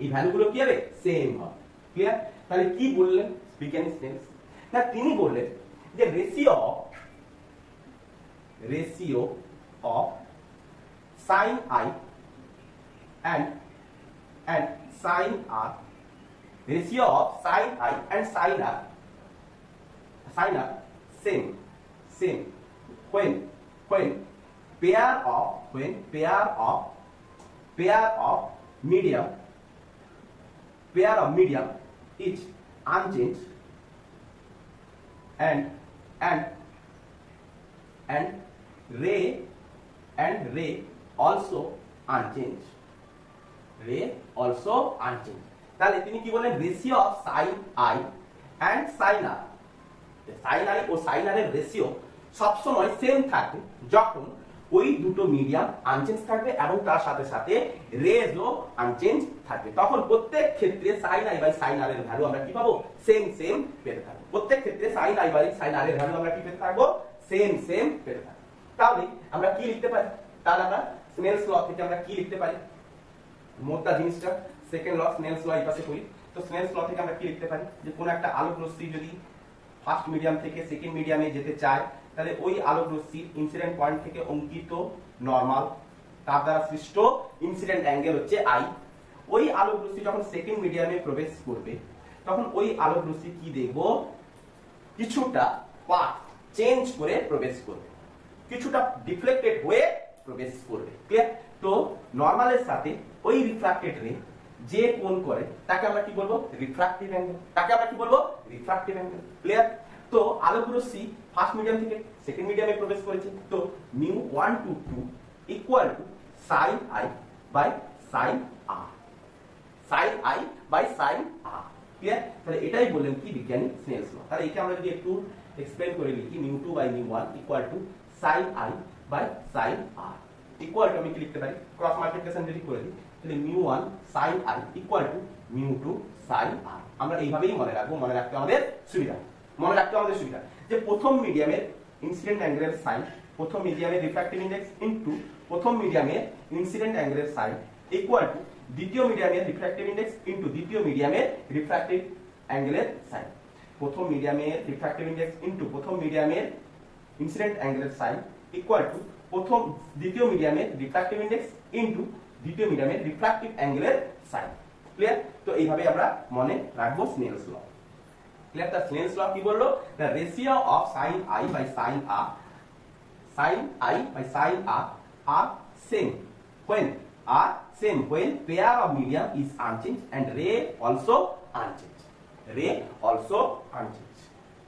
এই ভ্যালুগুলো কি হবে, সেম হবে। ক্লিয়ার? তাহলে কি বললেন বিজ্ঞানী স্নেলস, না তিনি বললেন যে ratio of sin i and sin r, ratio of sin i and sin r same when pair of medium is unchanged and ray also unchanged, তাহলে তিনি কি বলেন, ratio of sine I and sine R, sine I ও সাইন আর এর রেশিও সবসময় সেম থাকবে যখন ওই দুটো মিডিয়াম আনচেঞ্জ থাকবে এবং তার সাথে সাথে রেজও আনচেঞ্জ থাকবে, তখন প্রত্যেক ক্ষেত্রে sign I by sine R এর ভ্যালু আমরা কি পাবো, সেম সেম পেতে থাকবো। প্রত্যেক ক্ষেত্রে sign I by sine R এর ভ্যালু আমরা কি পেতে থাকবো, সেম সেম পেতে থাকবো। তাহলে আমরা কি লিখতে পারি, তাহলে আমরা স্নেলস ল থেকে আমরা কি লিখতে পারি, মোদ্দা জিনিসটা সেকেন্ড ল স্নেলস ল এই পাশে করি। তো স্নেলস ল থেকে আমরা কি লিখতে পারি, যে কোন একটা আলোক রশ্মি যদি ফার্স্ট মিডিয়াম থেকে সেকেন্ড মিডিয়ামে যেতে চায়, তাহলে ওই আলোক রশ্মির ইনসিডেন্ট পয়েন্ট থেকে অঙ্কিত নরমাল, তার দ্বারা সৃষ্ট ইনসিডেন্ট অ্যাঙ্গেল হচ্ছে আই। ওই আলোক রশ্মি যখন সেকেন্ড মিডিয়ামে প্রবেশ করবে, তখন ওই আলোক রশ্মি কি দেখবো, কিছুটা পাথ চেঞ্জ করে প্রবেশ করবে, কিছুটা ডিফ্লেক্টেড হয়ে প্রবেশ করবে। ক্লিয়ার? তো নরমালের সাথে ওই রিফ্রাক্টেড রে যে কোণ করে তাকে আমরা কি বলবো, রিফ্রাক্টিভ অ্যাঙ্গেল, তাকে আমরা কি বলবো, রিফ্রাক্টিভ অ্যাঙ্গেল। ক্লিয়ার? তো আলোক রশ্মি ফার্স্ট মিডিয়াম থেকে সেকেন্ড মিডিয়ামে প্রবেশ করেছে, তো mu 1 to 2 equal to sine I by sine R, sine I by sine R. Clear? তাহলে এটাই বললেন কি বিজ্ঞানী স্নেলস ল। তাহলে একে আমরা যদি একটু এক্সপ্লেইন করে লিখি, mu 2 by mu 1 equal to sine I by sine R, equal to আমি কি লিখতে পারি, ক্রস মাল্টিপ্লিকেশন যদি করে দিই, তাহলে mu 1 sine I equal to mu 2 sine R. আমরা এইভাবেই মনে রাখবো, মনে রাখতে আমাদের সুবিধা, মনে রাখতে আমাদের সুবিধা যে প্রথম মিডিয়ামের ইনসিডেন্ট অ্যাঙ্গেলের সাইন, প্রথম মিডিয়ামের রিফ্র্যাক্টিভ ইনডেক্স ইনটু প্রথম মিডিয়ামের ইনসিডেন্ট অ্যাঙ্গেলের সাইন ইকুয়াল টু দ্বিতীয় মিডিয়ামের রিফ্র্যাক্টিভ ইনডেক্স ইনটু দ্বিতীয় মিডিয়ামের রিফ্র্যাক্টিভ অ্যাঙ্গেলের সাইন। প্রথম মিডিয়ামের রিফ্র্যাক্টিভ ইনডেক্স ইনটু প্রথম মিডিয়ামের ইনসিডেন্ট অ্যাঙ্গেলের সাইন ইকুয়াল টু দ্বিতীয় মিডিয়ামের রিফ্র্যাক্টিভ ইনডেক্স ইনটু দ্বিতীয় মিডিয়ামের রিফ্র্যাক্টিভ অ্যাঙ্গেলের সাইন। ক্লিয়ার? তো এইভাবে আমরা মনে রাখবো স্নেলস ল। ক্লিয়ার? তার স্নেলস ল কি বললো, the ratio of sin I by sin R, sin I by sin R are same when pair of medium is unchanged and ray also unchanged, ray also unchanged।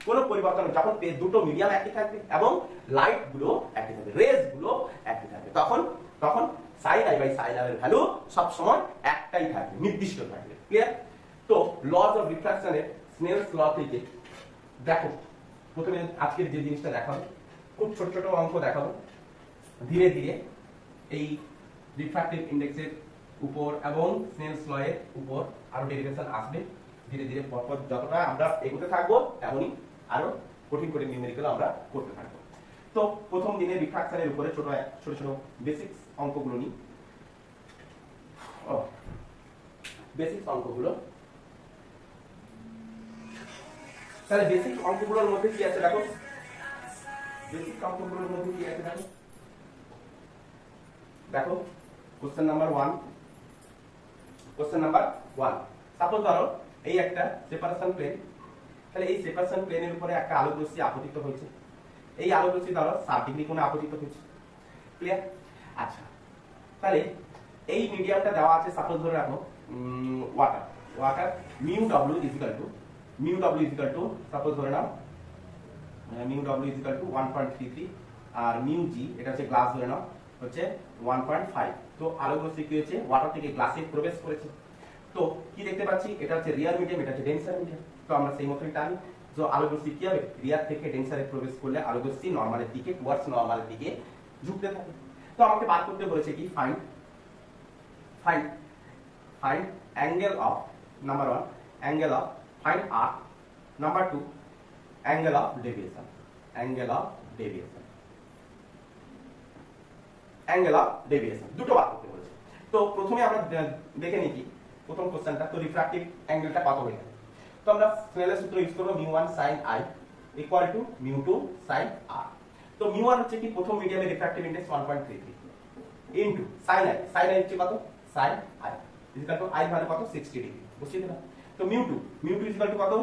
কোন পরিবর্তন, যখন দুটো মিডিয়াম একই থাকবে এবং লাইট গুলো একই থাকবে, রেজ গুলো একই থাকবে, তখন sin I by sin R এর ভ্যালু সব সময় একটাই থাকবে, নির্দিষ্ট থাকবে। ক্লিয়ার? তো লজ অফ রিফ্র্যাকশনের স্নেলস ল থেকে দেখো, প্রথমে আজকের যে জিনিসটা দেখাবো, খুব ছোট ছোট অঙ্ক দেখাবো, ধীরে ধীরে এই রিফ্র্যাক্টিভ ইনডেক্সের উপর এবং স্নেলস ল এর উপর আরো ডেরিভেশন আসবে। ধীরে ধীরে পরপর যতটা আমরা এগোতে থাকবো, তেমনই আরো কঠিন কঠিন নিউমেরিক্যাল আমরা করতে থাকবো। তো প্রথম দিনে রিফ্র্যাকশনের উপরে ছোট ছোট ছোট বেসিক্স অঙ্কগুলো নিই। বেসিক্স অঙ্কগুলো, তাহলে বেসিক অঙ্কগুলোর মধ্যে কি আছে দেখো, বেসিক অঙ্কগুলোর মধ্যে কি আছে দেখো, দেখো question number 1, question number 1, suppose ধরো এই একটা সেপারেশন প্লেন, তাহলে এই সেপারেশন প্লেনের উপরে একটা আলোক রশ্মি আপতিত হয়েছে, এই আলোক রশ্মি ধরো 60 ডিগ্রি কোণে আপতিত হয়েছে। ক্লিয়ার? আচ্ছা, তাহলে এই মিডিয়ামটা দেওয়া আছে, সাপোজ ধরে রাখো water mu W equal to suppose ধরে নাও মিউ ডব্লিউ ইকুয়াল টু 1.33 আর মিউ জি এটা হচ্ছে গ্লাস ধরে নাও হচ্ছে 1.5। তো আলোক রশ্মি কি হয়েছে, ওয়াটার থেকে গ্লাসে প্রবেশ করেছে। তো কি দেখতে পাচ্ছি, এটা হচ্ছে রিয়ার মিডিয়াম, এটা হচ্ছে ডেন্সার মিডিয়াম। তো আমরা সেই মতই টানি, তো আলোক রশ্মি কি হবে, রিয়ার থেকে ডেন্সারে প্রবেশ করলে আলোক রশ্মি নরমালের দিকে, টুয়ার্ডস নরমালের দিকে ঝুঁকতে থাকে। তো আমাকে বার করতে বলেছে কি, find angle of, number 1 angle of, find আর, নাম্বার 2 অ্যাঙ্গেল অফ ডেভিয়েশন, দুটো বার করতে বলেছে। তো প্রথমে আমরা দেখে নিই কি প্রথম কোশ্চেনটা, তো রিফ্র্যাক্টিভ অ্যাঙ্গেলটা কত হয়ে যাবে। তো আমরা স্নেলের সূত্র ইউজ করব, μ1 sin I equal to μ2 sin R। তো μ1 হচ্ছে কি প্রথম মিডিয়ামের refractive index 1.33 into sin I হচ্ছে কত, sin I equal to I মানে কত 60 ডিগ্রি, বুঝতে দিলাম। তো μ2 ইকুয়াল টু কত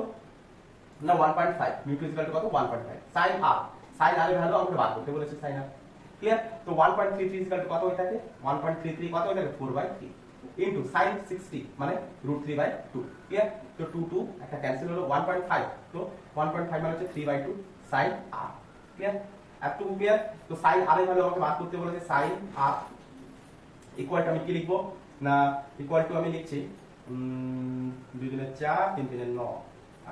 না 1.5, μ2 ইকুয়াল টু কত 1.5, sin R এর ভ্যালু আমাকে বার করতে বলেছে, sin R। ক্লিয়ার? তো 1.33 ইকুয়াল টু কত হয়ে থাকে, 1.33 কত হয়ে থাকে 4/3 ইনটু sin 60 মানে √3/2। ক্লিয়ার? তো 2 একটা ক্যান্সেল হলো, 1.5 তো 1.5 মানে হচ্ছে 3/2 sin R। ক্লিয়ার? এতটুকু ক্লিয়ার? তো sin R এর ভ্যালু আমাকে বার করতে বলেছে, sin R ইকুয়াল টু আমি কি লিখবো না, ইকুয়াল টু আমি লিখছি 2 3 4 3 3 9,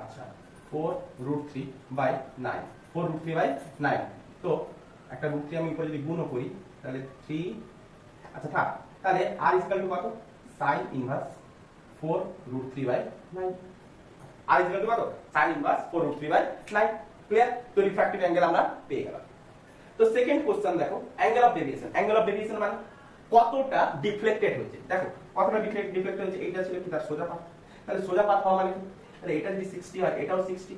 আচ্ছা 4√3/9, 4√3/9। তো একটা √3 আমি উপরে যদি গুণ করি তাহলে 3, আচ্ছা থাক, তাহলে r ইকুয়াল টু কত, sin inverse 4√3/9, r equal to কত, sin ইনভার্স 4√3/9। ক্লিয়ার? তো রিফ্র্যাক্টিভ অ্যাঙ্গেল আমরা পেয়ে গেলাম। তো সেকেন্ড কোশ্চেন দেখো, angle of deviation. Angle of deviation মানে কতটা ডিফ্লেক্টেড হয়েছে। দেখো কতটা ডিফ্লেক্টেড হয়েছে, এইটা ছিল কি তার সোজা পাথ, তাহলে সোজা পাথ হওয়া মানে কি, তাহলে এটা যদি 60 হয় এটাও 60,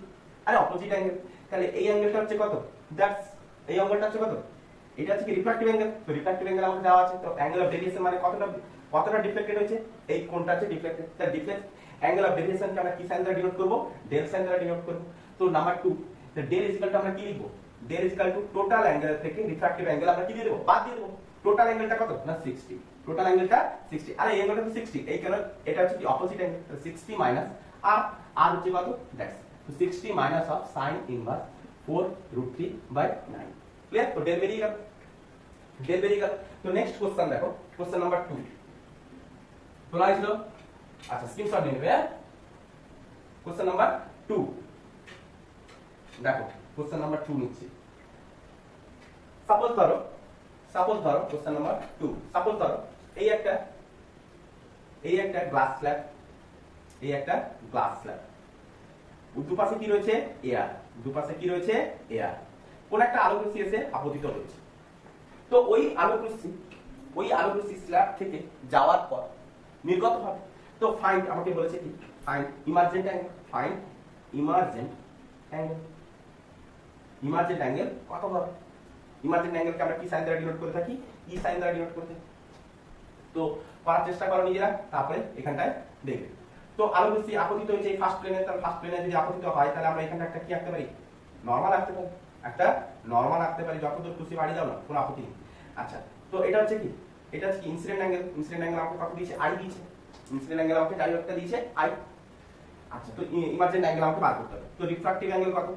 আরে অপোজিট অ্যাঙ্গেল, তাহলে এই অ্যাঙ্গেলটা হচ্ছে কত, দ্যাটস এই অ্যাঙ্গেলটা হচ্ছে কত, এটা হচ্ছে কি রিফ্র্যাক্টিভ অ্যাঙ্গেল। তো রিফ্র্যাক্টিভ অ্যাঙ্গেল আমাদের দেওয়া আছে, তো অ্যাঙ্গেল অফ ডেভিয়েশন মানে কতটা ডিফ্লেক্টেড হয়েছে, এই কোণটা হচ্ছে ডিফ্লেক্টেড। তাহলে ডিফ্লেক্ট অ্যাঙ্গেল অফ ডেভিয়েশনকে আমরা কি সাইন দ্বারা ডিনোট করব, ডেল সাইন দ্বারা ডিনোট করব। তো নাম্বার 2, তো ডেল ইজ ইকুয়াল টু আমরা কি লিখব, del is equal to total angle থেকে রিফ্র্যাক্টিভ অ্যাঙ্গেল আমরা কি দিয়ে দেব, বাদ দিয়ে দেব। টোটাল অ্যাঙ্গেলটা কত না 60, টোটাল অ্যাঙ্গেলটা 60, আরে এই অ্যাঙ্গেলটা তো 60, এই কারণে এটা হচ্ছে কি অপোজিট অ্যাঙ্গেল, তাহলে 60 মাইনাস আর হচ্ছে কত, দ্যাটস তো 60 minus of sin inverse 4√3/9। Clear? তো ডেল বেরিয়ে গেল, ডেল বেরিয়ে গেল। তো নেক্সট কোশ্চেন দেখো, কোশ্চেন নাম্বার 2 তোলা হয়েছিল, আচ্ছা স্ক্রিনশট নিয়ে নেবে। কোশ্চেন নাম্বার 2 দেখো, কোশ্চেন নাম্বার 2 নিচ্ছি। সাপোজ ধরো কোশ্চেন নাম্বার 2, সাপোজ ধরো এই একটা গ্লাস স্ল্যাব, এই একটা গ্লাস স্ল্যাব, দুপাশে কি রয়েছে, এয়ার, দুপাশে কি রয়েছে, এয়ার। কোন একটা আলোক রশ্মি এসে আপতিত হচ্ছে, তো ওই আলোক রশ্মি স্ল্যাব থেকে যাওয়ার পর নির্গত হবে। তো ফাইন্ড, আমাকে বলেছে কি find emergent angle, find emergent angle কত হবে। ইমার্জেন্ট অ্যাঙ্গেলকে আমরা কি সাইন দ্বারা ডিনোট করে থাকি, ই সাইন দ্বারা ডিনোট করতে। তো করার চেষ্টা করো নিজেরা, তারপরে এখানটায় দেখবে। তো আলোক রশ্মি আপতিত হয়েছে ফার্স্ট প্লেনে, তাহলে ফার্স্ট প্লেনে যদি আপতিত হয় তাহলে আমরা এখানটা একটা কি আঁকতে পারি, নরমাল আঁকতে পারি, একটা নরমাল আঁকতে পারি, যতদূর খুশি বাড়ি দাও না, কোনো আপত্তি নেই। আচ্ছা তো এটা হচ্ছে কি, এটা হচ্ছে ইনসিডেন্ট অ্যাঙ্গেল, ইনসিডেন্ট অ্যাঙ্গেল আমাকে কত দিয়েছে, আই দিয়েছে, ইনসিডেন্ট অ্যাঙ্গেল আমাকে ডাইরেক্টটা দিয়েছে আই। আচ্ছা তো ইমার্জেন্ট অ্যাঙ্গেল আমাকে বার করতে হবে। তো রিফ্র্যাক্টিভ অ্যাঙ্গেল কত,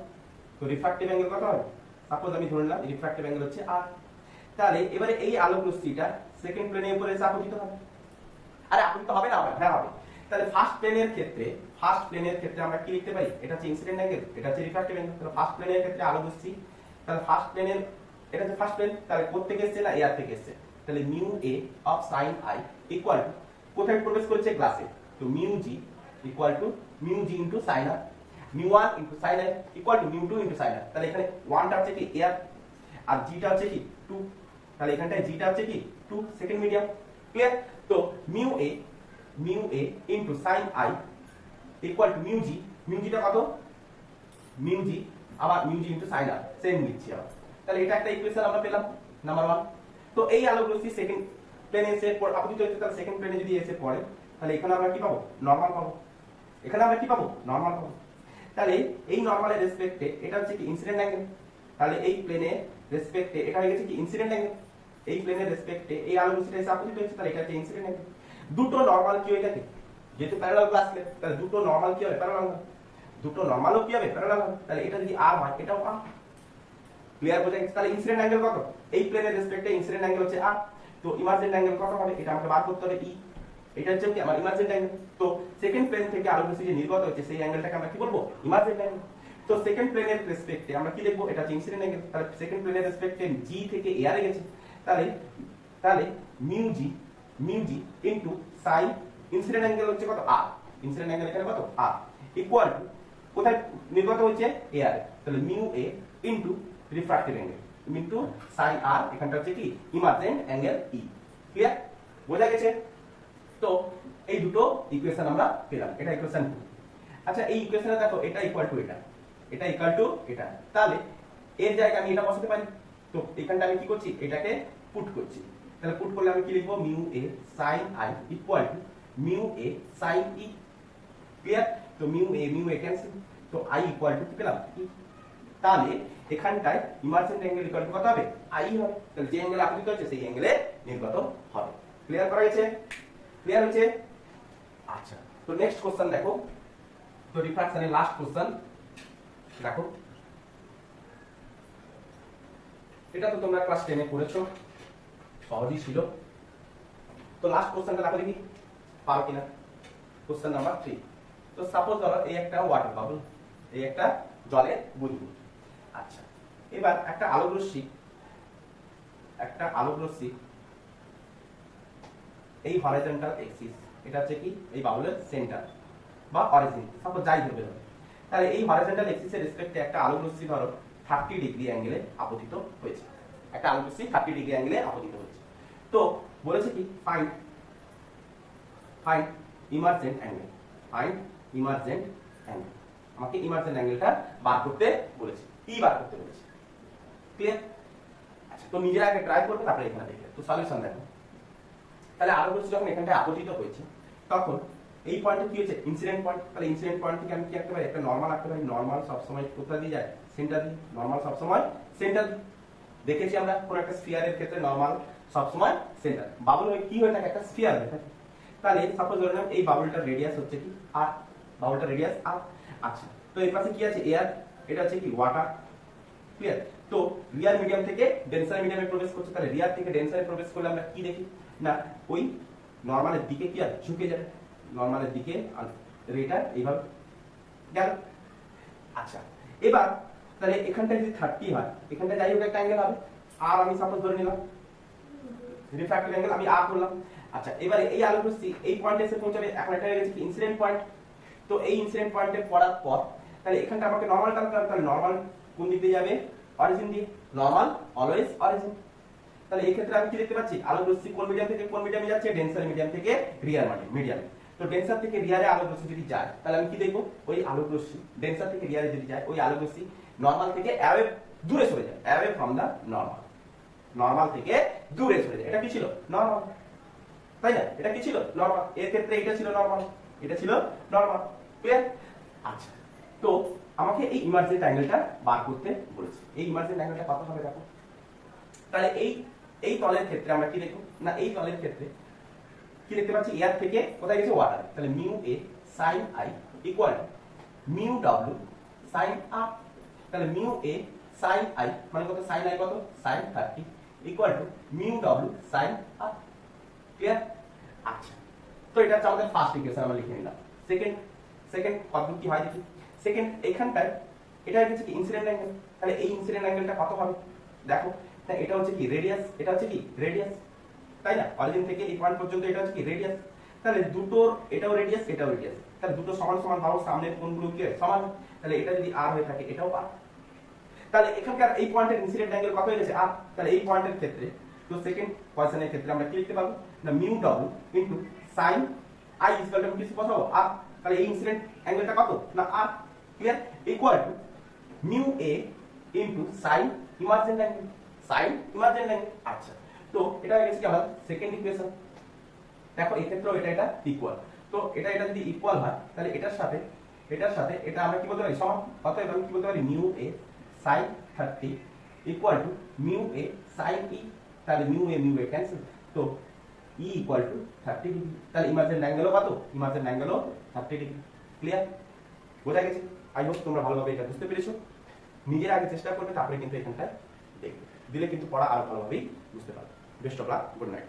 তো রিফ্র্যাক্টিভ অ্যাঙ্গেল কত হবে, সাপোজ আমি ধরে নিলাম রিফ্র্যাক্টিভ অ্যাঙ্গেল হচ্ছে আর। তাহলে এবারে এই আলোক রশ্মিটা সেকেন্ড প্লেনের উপরে এসে আপতিত হবে, আরে আপতিত হবে না, হবে হ্যাঁ হবে। তাহলে ফার্স্ট প্লেনের ক্ষেত্রে আমরা কি লিখতে পারি, এটা হচ্ছে ইনসিডেন্ট অ্যাঙ্গেল, এটা হচ্ছে রিফ্র্যাক্টিভ অ্যাঙ্গেল। তাহলে ফার্স্ট প্লেনের ক্ষেত্রে আলোক রশ্মি, তাহলে ফার্স্ট প্লেনের এটা হচ্ছে ফার্স্ট প্লেন, তাহলে কোথা থেকে এসেছে না এয়ার থেকে এসেছে, তাহলে mu A of sine I equal to কোথায় প্রবেশ করেছে, গ্লাসে, তো mu G equal to mu G into sine R, mu 1 into sine I equal to mu 2 into sine R. তাহলে এখানে 1টা হচ্ছে কি এয়ার আর জিটা হচ্ছে কি 2, তাহলে এখানটায় জিটা হচ্ছে কি 2 সেকেন্ড মিডিয়াম। ক্লিয়ার? তো mu A into sine I equal to mu জিটা কত, মিউ জি আবার mu G into sine R, same লিখছি আবার। তাহলে এটা একটা ইকুয়েশন আমরা পেলাম নাম্বার 1। তো এই আলোক রশ্মি সেকেন্ড প্লেনে এসে আপতিত হচ্ছে, তাহলে সেকেন্ড প্লেনে যদি এসে পড়ে তাহলে এখানে আমরা কি পাবো, নরমাল পাবো, এখানে আমরা কি পাবো, নরমাল পাবো। তাহলে এই নরমালের রেসপেক্টে এটা হচ্ছে কি ইনসিডেন্ট অ্যাঙ্গেল, তাহলে এই প্লেনের রেসপেক্টে এটা হয়ে গেছে কি ইনসিডেন্ট অ্যাঙ্গেল, এই প্লেনের রেসপেক্টে এই আলোক রশ্মিটা এসে আপতিত হচ্ছে, তাহলে এটা হচ্ছে ইনসিডেন্ট অ্যাঙ্গেল। দুটো নরমাল কি হয়ে থাকে, যেহেতু প্যারালাল গ্লাস প্লেন, তাহলে দুটো নরমাল কি হবে, প্যারালাল হবে, দুটো নরমালও কি হবে, প্যারালাল হবে। তাহলে এটা যদি আর হয় এটাও আর। ক্লিয়ার বোঝা গেছে? তাহলে ইনসিডেন্ট অ্যাঙ্গেল কত, এই প্লেনের রেসপেক্টে ইনসিডেন্ট অ্যাঙ্গেল হচ্ছে আর। তো ইমার্জেন্ট অ্যাঙ্গেল কত হবে, এটা আমাকে বার করতে হবে ই, এটা হচ্ছে কি আমার ইমার্জেন্ট অ্যাঙ্গেল। তো সেকেন্ড প্লেন থেকে আলোক রশ্মি যে নির্গত হচ্ছে সেই অ্যাঙ্গেলটাকে আমরা কি বলবো, ইমার্জেন্ট অ্যাঙ্গেল। তো সেকেন্ড প্লেনের রেসপেক্টে আমরা কি লিখবো, এটা হচ্ছে ইনসিডেন্ট অ্যাঙ্গেল। তাহলে সেকেন্ড প্লেনের রেসপেক্টে জি থেকে এয়ারে গেছে, তাহলে mu G into sign incident angle হচ্ছে কত আর, ইনসিডেন্ট অ্যাঙ্গেল এখানে কত আর, ইকুয়াল টু কোথায় নির্গত হচ্ছে এয়ারে, তাহলে mu A into refractive angle into sine R, এখানটা হচ্ছে কি ইমার্জেন্ট অ্যাঙ্গেল ই। ক্লিয়ার? বোঝা গেছে? তো এই দুটো ইকুয়েশন আমরা পেলাম, এটা ইকুয়েশন 2। আচ্ছা এই ইকুয়েশনে দেখো এটা ইকুয়াল টু এটা ইকুয়াল টু এটা, তাহলে এর জায়গায় আমি এটা বসাতে পারি। তো এখানটা আমি কি করছি, এটাকে পুট করছি, তাহলে পুট করলে আমি কি লিখবো, mu A sine I equal to mu A sine E. Clear? তো মিউ এ ক্যান্সেল, তো আই ইকুয়াল টু কি পেলাম ই। তাহলে এখানটায় ইমার্জেন্ট অ্যাঙ্গেল ইকুয়াল টু কত হবে, আই হবে। তাহলে যে অ্যাঙ্গেলে আপতিত হচ্ছে সেই অ্যাঙ্গেলে নির্গত হবে। ক্লিয়ার করা গেছে? ক্লিয়ার হয়েছে? আচ্ছা তো নেক্সট কোশ্চেন দেখো, তো রিফ্র্যাকশনের লাস্ট কোশ্চেন দেখো, এটা তো তোমরা ক্লাস 10 এ পড়েছো, সহজই ছিল। তো লাস্ট কোশ্চেনটা দেখো দেখি পারো কিনা। Question number 3। তো সাপোজ ধরো এই একটা ওয়াটার বাবল, এই একটা জলের বুদবুদ। আচ্ছা, এবার একটা আলোক রশ্মি এই হরাইজন্টাল এক্সিস, এটা হচ্ছে কি এই বাবলের সেন্টার বা অরিজিন, সাপোজ যাই ধরবে ধরো। তাহলে এই হরাইজন্টাল এক্সিসের রেসপেক্টে একটা আলোক রশ্মি ধরো 30 ডিগ্রি অ্যাঙ্গেলে আপতিত হয়েছে, একটা আলোক রশ্মি 30 ডিগ্রি অ্যাঙ্গেলে আপতিত হয়েছে। তো বলেছে কি ফাইন্ড ইমার্জেন্ট অ্যাঙ্গেল, আমাকে ইমার্জেন্ট অ্যাঙ্গেলটা বার করতে বলেছে, বার করতে বলেছে। ক্লিয়ার? আচ্ছা, তো নিজের আগে ট্রাই করবে, তারপরে এখানে দেখে তো সলিউশন দেখো। তাহলে আলোক রশ্মি যখন এখানটায় আপতিত হয়েছে, তখন এই পয়েন্টে কি হয়েছে ইনসিডেন্ট পয়েন্ট। তাহলে ইনসিডেন্ট পয়েন্ট থেকে আমি কি আঁকতে পারি, একটা নরমাল আঁকতে পারি। নরমাল সবসময় কোথা দিয়ে যায়, সেন্টার দিয়ে। নরমাল সবসময় সেন্টার দিয়ে, দেখেছি আমরা কোন একটা স্ফিয়ারের ক্ষেত্রে নরমাল সবসময় সেন্টার। বাবল কি হয়ে থাকে, একটা স্ফিয়ার হয়ে থাকে। তাহলে সাপোজ ধরে নাও এই বাবলটার রেডিয়াস হচ্ছে কি আর, বাবলটার রেডিয়াস আর। আচ্ছা, তো এর পাশে কি আছে এয়ার, এটা হচ্ছে কি ওয়াটার। ক্লিয়ার? তো রিয়ার মিডিয়াম থেকে ডেন্সার মিডিয়ামে প্রবেশ করছে। তাহলে রিয়ার থেকে ডেন্সারে প্রবেশ করলে আমরা কি দেখি না, ওই নরমালের দিকে কি আর ঝুঁকে যাবে, নরমালের দিকে আর রেটা এইভাবে গেল। আচ্ছা, এবার তাহলে এখানটা যদি 30 হয়, এখানটা যাই হোক একটা অ্যাঙ্গেল হবে আর, আমি সাপোজ ধরে নিলাম রিফ্র্যাক্টিভ অ্যাঙ্গেল আমি আর করলাম। আচ্ছা, এবারে এই আলোক রশ্মি এই পয়েন্টে এসে পৌঁছাবে, এখন এটা হয়ে গেছে ইনসিডেন্ট পয়েন্ট। তো এই ইনসিডেন্ট পয়েন্টে পড়ার পর তাহলে এখানটা আমাকে নরমাল টানতে হবে। তাহলে নরমাল কোন দিক দিয়ে যাবে, অরিজিন দিয়ে। Normal always origin. তাহলে এই ক্ষেত্রে আমি কি দেখতে পাচ্ছি, আলোক রশ্মি কোন মিডিয়াম থেকে কোন মিডিয়ামে যাচ্ছে, ডেন্সার মিডিয়াম থেকে রিয়ার মিডিয়ামে। তো ডেন্সার থেকে রিয়ারে আলোক রশ্মি যদি যায়, তাহলে আমি কি দেখবো, ওই আলোক রশ্মি ডেন্সার থেকে রিয়ারে যদি যায়, ওই আলোক রশ্মি নরমাল থেকে অ্যাওয়ে দূরে সরে যায়, away from the normal. Normal থেকে দূরে সরে যায়, এটা কি ছিল নরমাল, তাই না? এটা কি ছিল নরমাল। এর ক্ষেত্রে এটা ছিল নরমাল, এটা ছিল নরমাল। ক্লিয়ার? আচ্ছা, তো আমাকে এই ইমার্জেন্ট অ্যাঙ্গেলটা বার করতে বলেছে। এই ইমার্জেন্ট অ্যাঙ্গেলটা কত হবে দেখো। তাহলে এই তলের ক্ষেত্রে আমরা কি দেখব না, এই তলের ক্ষেত্রে কি দেখতে পাচ্ছি, এয়ার থেকে কোথায় গেছে ওয়াটার। তাহলে mu A sin i equal to mu w sin r। তাহলে মিউ এ sin i মানে কত, sin i কত, sin 30 equal to mu w sin r। Clear? আচ্ছা, তো এটা হচ্ছে আমাদের ফার্স্ট ইকুয়েশন, আমরা লিখে নিলাম। সেকেন্ড পদ্ধতি কি হয় দেখি। সেকেন্ড এখানটায় এটা হচ্ছে কি ইনসিডেন্ট অ্যাঙ্গেল। তাহলে এই ইনসিডেন্ট অ্যাঙ্গেলটা কত হবে দেখো। তাই এটা হচ্ছে কি রেডিয়াস, এটা হচ্ছে কি রেডিয়াস, তাই না? অরিজিন থেকে এই পয়েন্ট পর্যন্ত এটা হচ্ছে কি রেডিয়াস। তাহলে দুটোর এটাও রেডিয়াস, এটাও রেডিয়াস। তাহলে দুটো সমান সমান ভাবো, সামনের কোণগুলো কি সমান। তাহলে এটা যদি r হয়ে থাকে, এটাও r। তাহলে এখানকার এই পয়েন্টের ইনসিডেন্ট অ্যাঙ্গেল কত হয়ে গেছে r। তাহলে এই পয়েন্টের ক্ষেত্রে, তো সেকেন্ড কোয়েশ্চনের ক্ষেত্রে আমরা কি লিখতে পারবো না, mu w into sin i equal two কিছু বসাবো r। তাহলে এই ইনসিডেন্ট অ্যাঙ্গেলটা কত না r। Clear? Equal to mu a into sin emergent angle, sin emergent angle. আচ্ছা, তো এটা হয়ে গেছে কি আমার সেকেন্ড ইকুয়েশন। দেখো এই ক্ষেত্রেও এটা ইকুয়াল। তো এটা যদি ইকুয়াল হয়, তাহলে এটার সাথে এটা আমরা কি বলতে পারি সমান। অতএব আমি কি বলতে পারি, mu A sin 30 equal to mu A sin e। তাহলে মিউ এ ক্যান্সেল, তো e ইকুয়াল টু 30 ডিগ্রি। তাহলে ইমার্জেন্ট অ্যাঙ্গেলও কত, ইমার্জেন্ট অ্যাঙ্গেলও 30 ডিগ্রি। ক্লিয়ার? বোঝা গেছে? আই হোপ তোমরা ভালোভাবে এটা বুঝতে পেরেছো। নিজের আগে চেষ্টা করবে, তারপরে কিন্তু এখানটায় দেখবে, দিলে কিন্তু পড়া আরো ভালোভাবেই বুঝতে পারবে। Best of luck, good night.